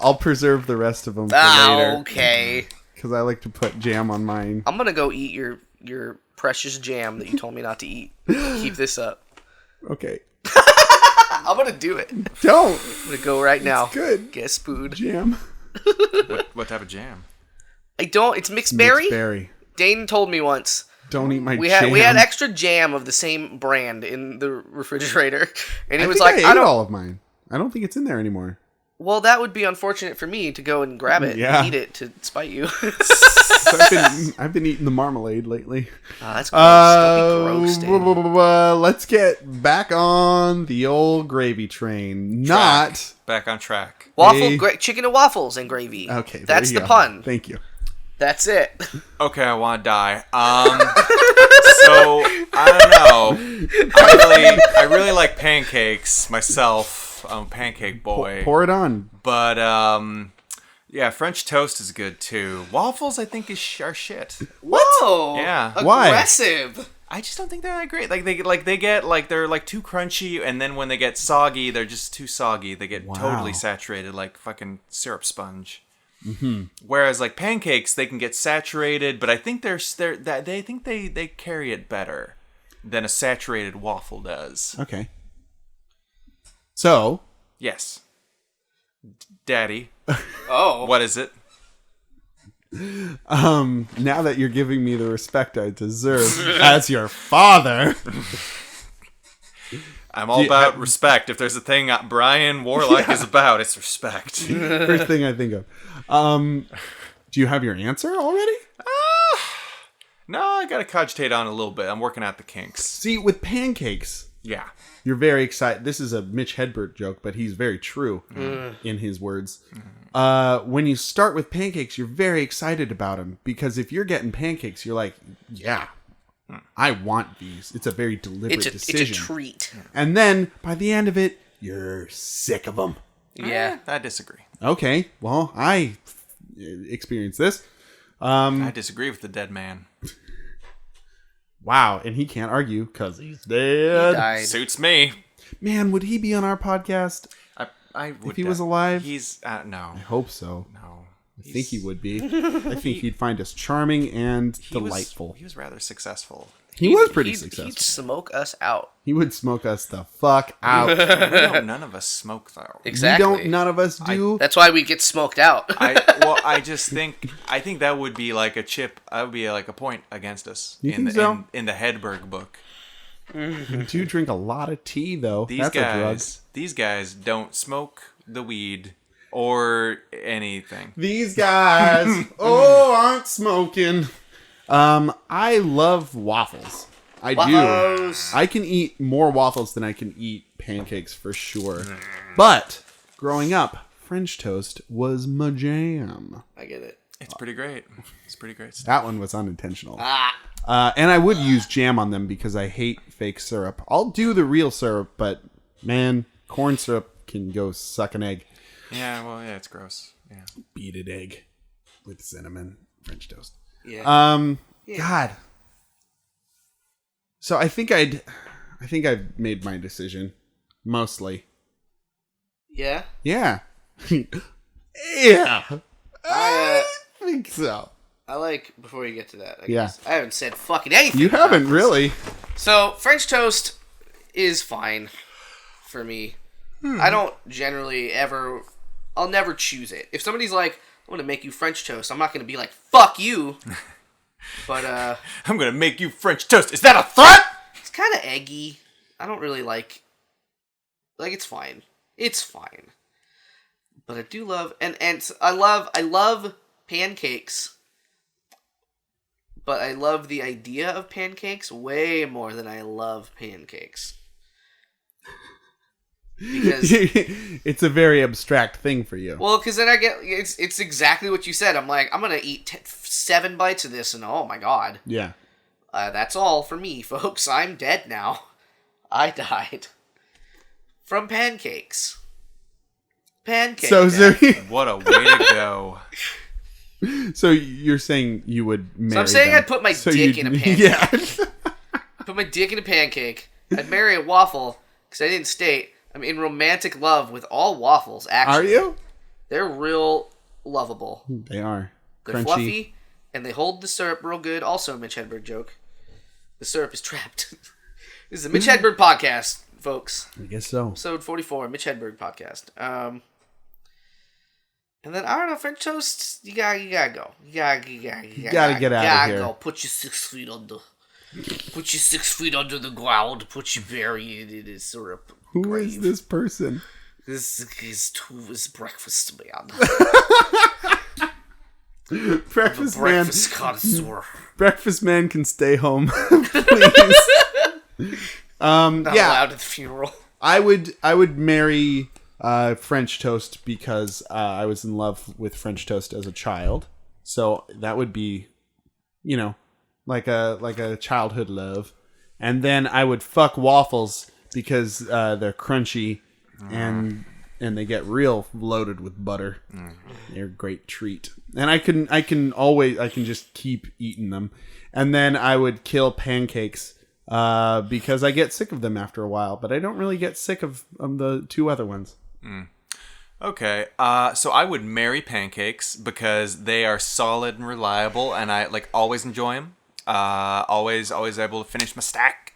I'll preserve the rest of them for later. Okay. Because I like to put jam on mine. I'm gonna go eat your precious jam that you told me not to eat. Keep this up. Okay. I'm gonna do it. Don't. I'm gonna go right now. Good. Get spood. Jam. What type of jam? I don't. It's mixed berry. Mixed berry. Dane told me once. Don't eat my We jam. had extra jam of the same brand in the refrigerator, and he was think like, I ate don't. all of mine. I don't think it's in there anymore. Well, that would be unfortunate for me to go and grab it and eat it to spite you. So I've been eating the marmalade lately. That's gross. Don't be gross, Dane. Let's get back on the old gravy train. Not Back on track. Chicken and waffles and gravy. Okay, there That's you the go. pun. Thank you. That's it. Okay, I want to die. So I don't know. I really like pancakes myself. I'm a pancake boy. Pour it on. But yeah, French toast is good too. Waffles, I think, are shit. Whoa. Yeah. Why? Aggressive. I just don't think they're that great. They're like too crunchy, and then when they get soggy, they're just too soggy. They get totally saturated, like fucking syrup sponge. Mm-hmm. Whereas like pancakes, they can get saturated, but I think they carry it better than a saturated waffle does. Okay. So, Yes, Daddy. Oh. What is it? now that you're giving me the respect I deserve as your father, I'm all about respect. If there's a thing Brian Warlock is about, it's respect. first thing I think of. Do you have your answer already? No, I gotta cogitate on it a little bit. I'm working out the kinks. See, with pancakes, Yeah. you're very excited. This is a Mitch Hedberg joke, but he's very true in his words. When you start with pancakes, you're very excited about them because if you're getting pancakes, you're like, yeah, I want these. It's a very deliberate decision. It's a treat. And then by the end of it, you're sick of them. Yeah. I disagree. Okay, well, I experienced this. I disagree with the dead man. Wow, and he can't argue because he's He dead. died. Suits me. Man, would he be on our podcast? I would If he was alive? He's no. I hope so. No. I think he would be. I think he'd find us charming and delightful. He was rather successful. He was pretty He'd successful. smoke us out. He would smoke us the fuck out. None of us smoke though. Exactly. None of us do. That's why we get smoked out. I think that would be like a chip. That would be like a point against us You think so? in the Hedberg book. You do drink a lot of tea, though. That's a drug. These guys don't smoke the weed or anything. These guys, aren't smoking. I love waffles. I do. I can eat more waffles than I can eat pancakes for sure. But growing up, French toast was my jam. I get it. It's pretty great. It's pretty great stuff. That one was unintentional. And I would use jam on them because I hate fake syrup. I'll do the real syrup, but man, corn syrup can go suck an egg. Yeah, well, yeah, it's gross. Yeah. Beaded egg with cinnamon French toast. Yeah. God. So I think I've made my decision mostly. Yeah. Yeah. Yeah. I think so. I like, before you get to that, I Yeah. guess, I haven't said fucking anything. You haven't really. So, French toast is fine for me. I don't generally I'll never choose it. If somebody's like, I'm going to make you French toast, I'm not going to be like, fuck you. But, I'm going to make you French toast. Is that a threat? it's kind of eggy. I don't really like, it's fine. It's fine. But I do love, and I love pancakes. But I love the idea of pancakes way more than I love pancakes. Because it's a very abstract thing for you. well, because then I get it's exactly what you said. I'm like, I'm gonna eat 7 bites of this, and oh my god, Yeah. that's all for me, folks. I'm dead now. I died from pancakes. Pancakes. So What a way to go. So you're saying you would marry So I'm saying them. I'd put my dick in a pancake. Yeah. Put my dick in a pancake. I'd marry a waffle, because I didn't state I'm in romantic love with all waffles, actually. Are you? They're real lovable. They are. They're Crunchy. fluffy, and they hold the syrup real good. Also a Mitch Hedberg joke. The syrup is trapped. This is a Mitch Hedberg podcast, folks. I guess so. Episode 44, Mitch Hedberg podcast. And then, I don't know, French toast, you gotta go. You gotta get out of here. Go. Put your 6 feet under. Put your 6 feet under the ground. Put your berry in the syrup. Who is this person? This is breakfast man. Breakfast man. Breakfast connoisseur. Breakfast man can stay home, please. Not allowed at the funeral. I would marry French toast because I was in love with French toast as a child. So that would be, like a childhood love. And then I would fuck waffles because they're crunchy and they get real loaded with butter. They're a great treat. And I can just keep eating them. And then I would kill pancakes because I get sick of them after a while, but I don't really get sick of the 2 other ones. Okay, so I would marry pancakes because they are solid and reliable, and I always enjoy them. Always able to finish my stack.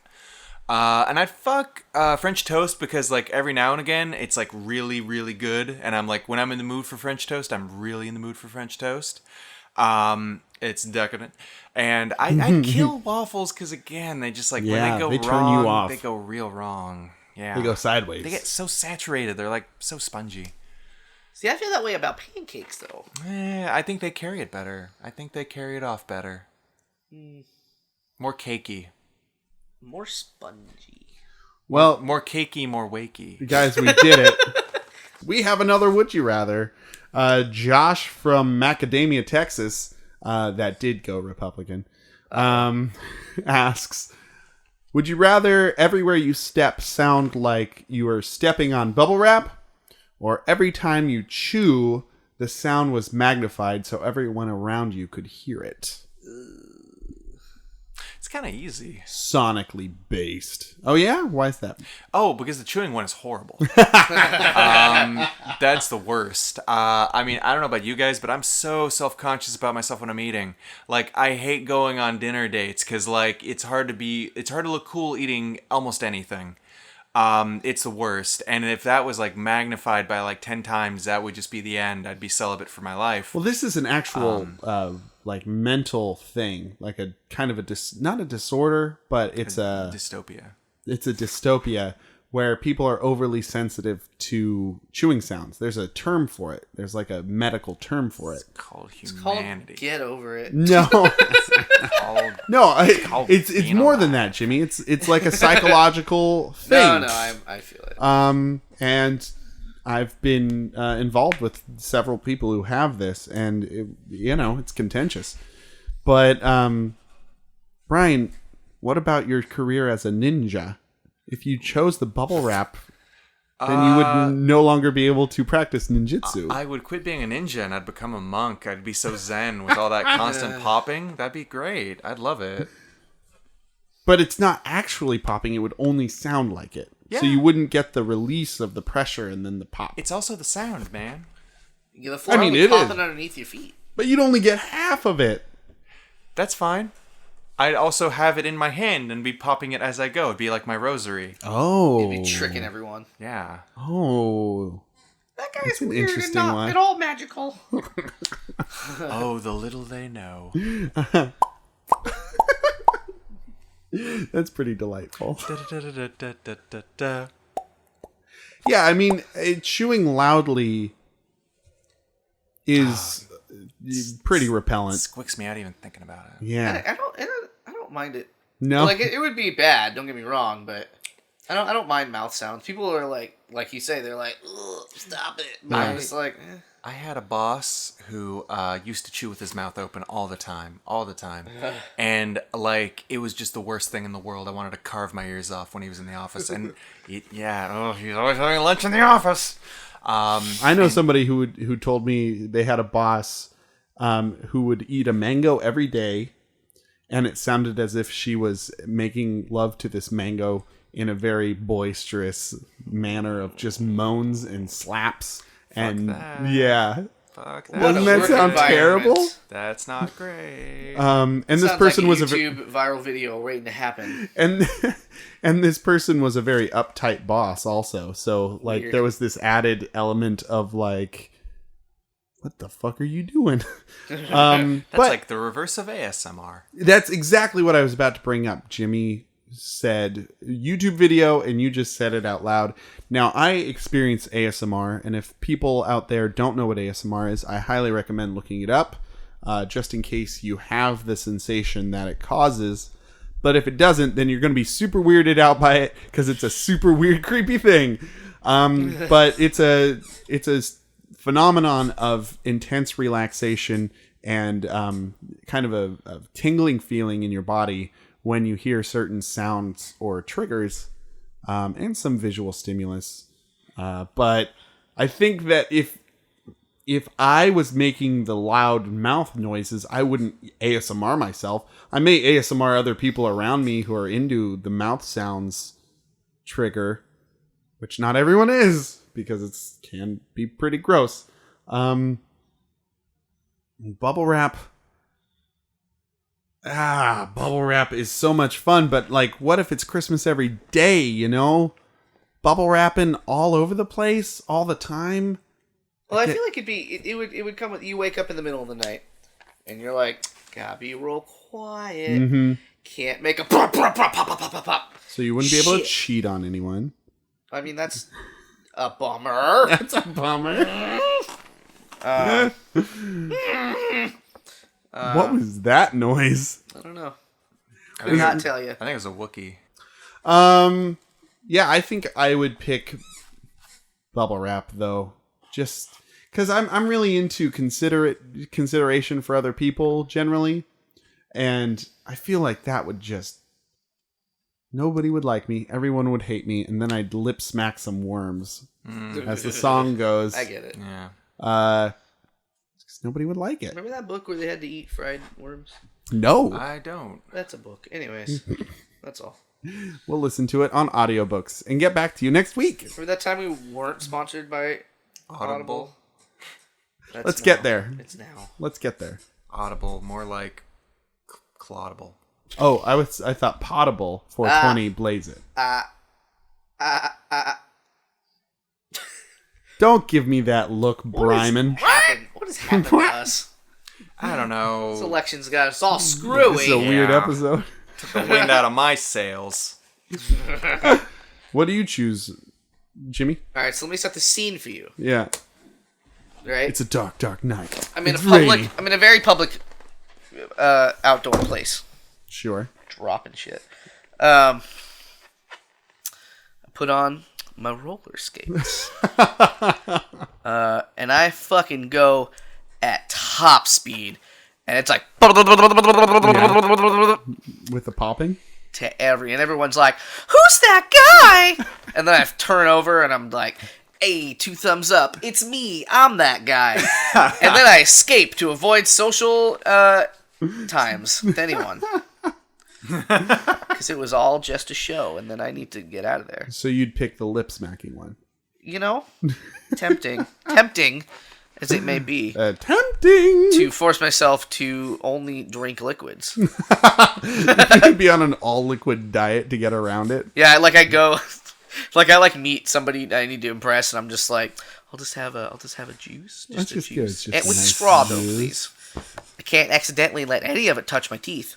And I'd fuck French toast because every now and again it's really, really good, and I'm when I'm in the mood for French toast, I'm really in the mood for French toast. It's decadent, and I kill waffles because again they just when they go they wrong, turn you off. they go real wrong. Yeah, They go sideways. They get so saturated. They're so spongy. See, I feel that way about pancakes, though. I think they carry it better. I think they carry it off better. More cakey. More spongy. Well, More cakey, more wakey. guys, we did it. We have another Would You Rather. Josh from Macadamia, Texas, that did go Republican, asks, would you rather everywhere you step sound like you are stepping on bubble wrap, or every time you chew, the sound was magnified so everyone around you could hear it? It's kind of easy. Sonically based. Oh, yeah? Why is that? Oh, because the chewing one is horrible. That's the worst. I don't know about you guys, but I'm so self-conscious about myself when I'm eating. I hate going on dinner dates because, it's hard to look cool eating almost anything. It's the worst. And if that was, magnified by, 10 times, that would just be the end. I'd be celibate for my life. Well, this is an actual, mental thing. A kind of not a disorder, but it's a... Dystopia. it's a dystopia where people are overly sensitive to chewing sounds. There's a term for it. There's like a medical term for it. It's called It's humanity. called Get Over It. No, Called- no, called it's being more alive. than that, Jimmy. It's like a psychological thing. No, I feel it. And I've been involved with several people who have this, and it's contentious. But Brian, what about your career as a ninja? If you chose the bubble wrap, then you would no longer be able to practice ninjutsu. I would quit being a ninja and I'd become a monk. I'd be so zen with all that constant popping. That'd be great. I'd love it. But it's not actually popping. It would only sound like it. Yeah. So you wouldn't get the release of the pressure and then the pop. It's also the sound, man. The floor I mean, will it be popping is. underneath your feet. But you'd only get half of it. That's fine. I'd also have it in my hand and be popping it as I go. It'd be like my rosary. Oh. You'd be tricking everyone. Yeah. Oh. That guy's That's an weird and interesting not one. at all magical. Oh, the little they know. That's pretty delightful. Da-da-da-da-da-da-da. Yeah, I mean, chewing loudly is pretty repellent. Squicks me out even thinking about it. Yeah. I don't mind it. No. Like it would be bad. Don't get me wrong, but I don't mind mouth sounds. People are like you say, they're like, ugh, stop it. But I'm just like, I had a boss who used to chew with his mouth open all the time. And, like, it was just the worst thing in the world. I wanted to carve my ears off when he was in the office. And, he was always having lunch in the office. I know somebody who told me they had a boss who would eat a mango every day, and it sounded as if she was making love to this mango in a very boisterous manner of just moans and slaps. And that. yeah. Fuck that. Doesn't that work sound environment. terrible? That's not great. And this sounds person like a was YouTube viral video waiting to happen. and this person was a very uptight boss also. So like Weird. there was this added element of like, what the fuck are you doing? That's but like the reverse of ASMR. that's exactly what I was about to bring up. Jimmy said YouTube video and you just said it out loud. Now I experience ASMR, and if people out there don't know what ASMR is, I highly recommend looking it up, just in case you have the sensation that it causes. But if it doesn't, then you're going to be super weirded out by it because it's a super weird, creepy thing. But it's a phenomenon of intense relaxation and kind of a tingling feeling in your body when you hear certain sounds or triggers, and some visual stimulus. But I think that if I was making the loud mouth noises, I wouldn't ASMR myself. I may ASMR other people around me who are into the mouth sounds trigger, which not everyone is, because it can be pretty gross. Bubble wrap. Bubble wrap is so much fun, but like, what if it's Christmas every day, you know? Bubble wrapping all over the place, all the time. Well, I feel like it would come with, you wake up in the middle of the night and you're like, gotta be real quiet. Mm-hmm. Can't make a pop, pop, pop, pop, pop, pop, pop. So you wouldn't be able to Shit. cheat on anyone. I mean, that's a bummer. That's a bummer. What was that noise? I don't know. I I think, not tell you. I think it was a Wookiee. Yeah, I think I would pick bubble wrap though, just because I'm really into consideration for other people generally, and I feel like that would just nobody would like me, everyone would hate me, and then I'd lip smack some worms as the song goes. I get it. Yeah. 'Cause nobody would like it. Remember that book where they had to eat fried worms? No, I don't. That's a book. Anyways, that's all. we'll listen to it on audiobooks and get back to you next week. Remember that time we weren't sponsored by Audible? That's Let's now. get there. It's now. Let's get there. Audible, more like clodable. Oh, I thought potable 420 blaze it. Don't give me that look, Bryman. What has happened to us? I don't This know. election's got us all screwy. This is a weird Yeah. episode. Took the wind out of my sails. What do you choose, Jimmy? All right, so let me set the scene for you. Yeah. Right? It's a dark, dark night. I'm in It's a public. raining. I'm in a very public, outdoor place. Sure. Dropping shit. I put on my roller skates. And I fucking go at top speed. And it's like With the popping? to and everyone's like, "Who's that guy?" And then I turn over and I'm like, "Hey, 2 thumbs up. It's me. I'm that guy." And then I escape to avoid social times with anyone. Because it was all just a show, and then I need to get out of there. So you'd pick the lip smacking one. You know? Tempting as it may be. Tempting! To force myself to only drink liquids. You'd be on an all-liquid diet to get around it. Yeah, like I go... Like I meet somebody I need to impress, and I'm just like, I'll just have a juice. That's a just good. juice. Just And a with nice straw, though, juice. please. I can't accidentally let any of it touch my teeth.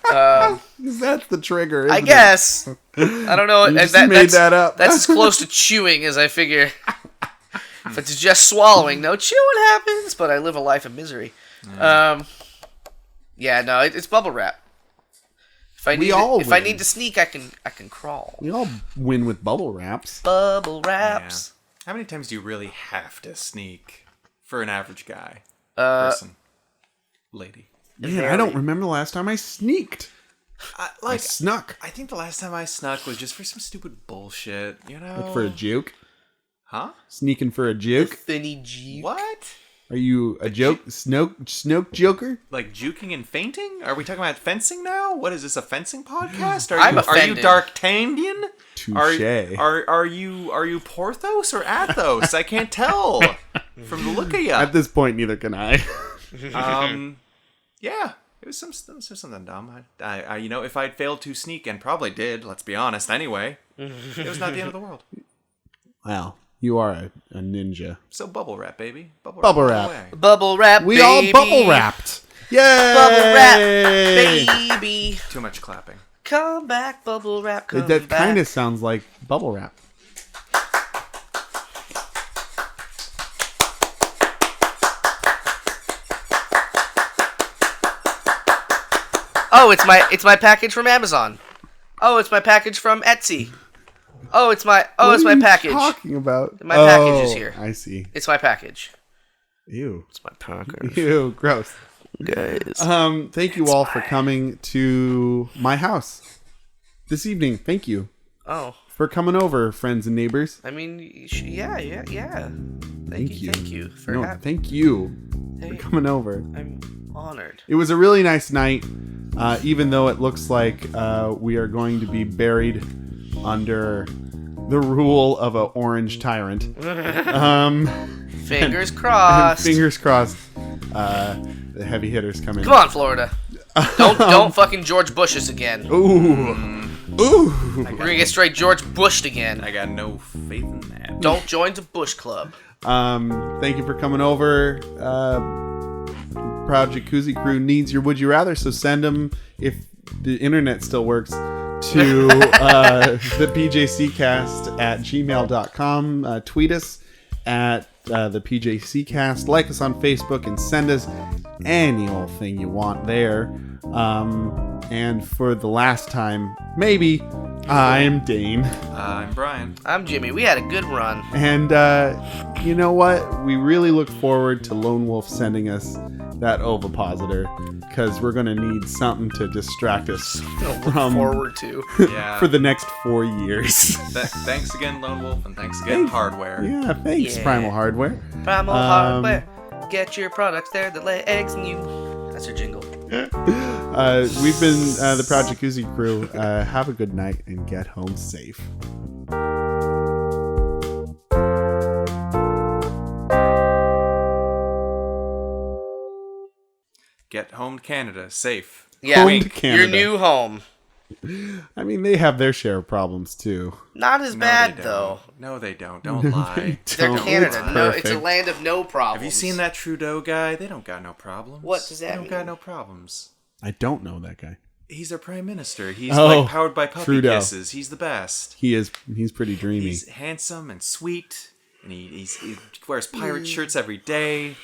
That's the trigger, I isn't guess. I don't know. You just that's, made that up. That's as close to chewing as I figure. If it's just swallowing, no chewing happens. But I live a life of misery. Yeah, no, it's bubble wrap. If I need to sneak, I can crawl. We all win with bubble wraps. Bubble Yeah. wraps. How many times do you really have to sneak for an average guy? Uh, Person. Lady. Man, I don't remember the last time I sneaked. I Like, snuck. I think the last time I snuck was just for some stupid bullshit, you know? Like for a juke? Huh? Sneaking for a juke? Finny G. What? Are you a joke? Snoke joker? Like juking and fainting? Are we talking about fencing now? What is this, a fencing podcast? I'm Are you offended. D'Artagnan? Touche. Are you Porthos or Athos? I can't tell from the look of you. At this point, neither can I. Yeah, it was something dumb. I you know, if I'd failed to sneak, and probably did, let's be honest anyway, it was not the end of the world. Wow, you are a ninja. So bubble wrap, baby. Bubble wrap. away. Bubble wrap, We baby. all bubble wrapped. Yay! Bubble wrap, baby. Too much clapping. Come back, bubble wrap, come That back. kind of sounds like bubble wrap. Oh, it's my package from Amazon. Oh, it's my package from Etsy. It's my What are you package. talking about? My package is here. I see. It's my package. Ew. It's my package. Ew, gross. Guys. Thank you all for coming to my house this evening. Thank you Oh, for coming over, friends and neighbors. I mean, yeah. Thank you for having. Thank you for Hey, coming over. I'm honored. It was a really nice night, even though it looks like we are going to be buried under the rule of an orange tyrant. Fingers crossed. Fingers crossed. The heavy hitters come in. Come on, Florida. Don't fucking George Bush us again. Ooh. Ooh. We're gonna get straight George Bushed again. I got no faith in that. Don't join the Bush Club. Thank you for coming over. Proud Jacuzzi Crew needs your Would You Rather, so send them, if the internet still works, to the PJC Cast at gmail.com. Tweet us at the PJC Cast. Like us on Facebook and send us any old thing you want there. And for the last time, maybe, I'm Dane. I'm Brian. I'm Jimmy. We had a good run. And you know what? We really look forward to Lone Wolf sending us that ovipositor, because we're going to need something to distract us from Forward to. Yeah. for the next 4 years. Thanks again, Lone Wolf, and thanks again, Hardware. Yeah, thanks, Yeah. Primal Hardware. Primal Hardware. Get your products there that lay eggs in you. That's your jingle. We've been the Proud Jacuzzi Crew. Have a good night and get home safe. Get home to Canada, safe. Yeah, Home to Canada. your new home. I mean, they have their share of problems too. Not as No, bad, they though. don't. No, they don't. Don't lie. They're Don't. Canada. It's No, it's a perfect. land of no problems. Have you seen that Trudeau guy? They don't got no problems. What does that They don't mean? got no problems. I don't know that guy. He's our prime minister. He's like powered by puppy Trudeau. kisses. He's the best. He's pretty dreamy. He's handsome and sweet, and he wears pirate shirts every day,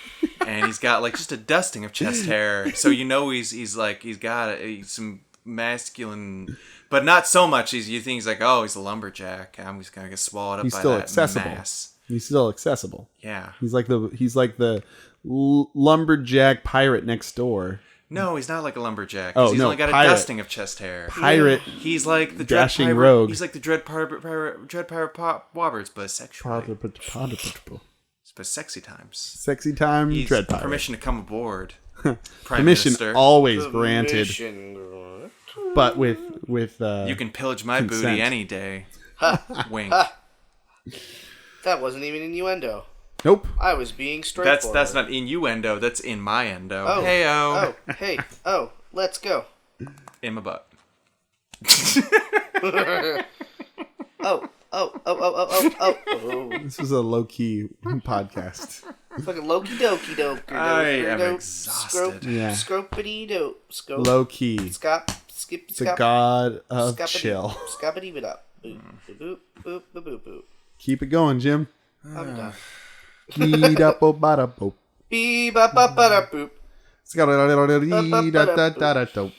and he's got like just a dusting of chest hair. So he's got some masculine, but not so much. You think he's like, oh, he's a lumberjack. I'm just gonna get swallowed up He's by still that accessible. mass. He's still accessible. Yeah. He's like the lumberjack pirate next door. No, he's not like a lumberjack. Oh, He's no, only got pirate. a dusting of chest hair. Pirate. He's like the Dashing dread pirate, rogue. He's like the dread pirate pop wobbers, but sexually. But sexy times. Sexy time, He's dread pirate. permission to come aboard. Permission Prime Minister. always granted, but with You can pillage my consent. booty any day. Wink. That wasn't even innuendo. Nope. I was being straightforward. That's not innuendo. That's in my endo. Oh. Hey-o. Oh, hey. Oh, let's go. In my butt. Oh. This was a low key podcast. Fucking loki doki doke. I am exhausted. Yeah. Scropity dope. Scope. Low key. Scop. Skip. The Scop. god of Scoppity- chill. Scoppity bit up. Boop. Boop. Boop. Boop. Boop. Boop. Keep it going, Jim. I'm done. Beep up bada boop. Beep. Bop. Bop. Bada. Boop. Ska da da da da da da da da.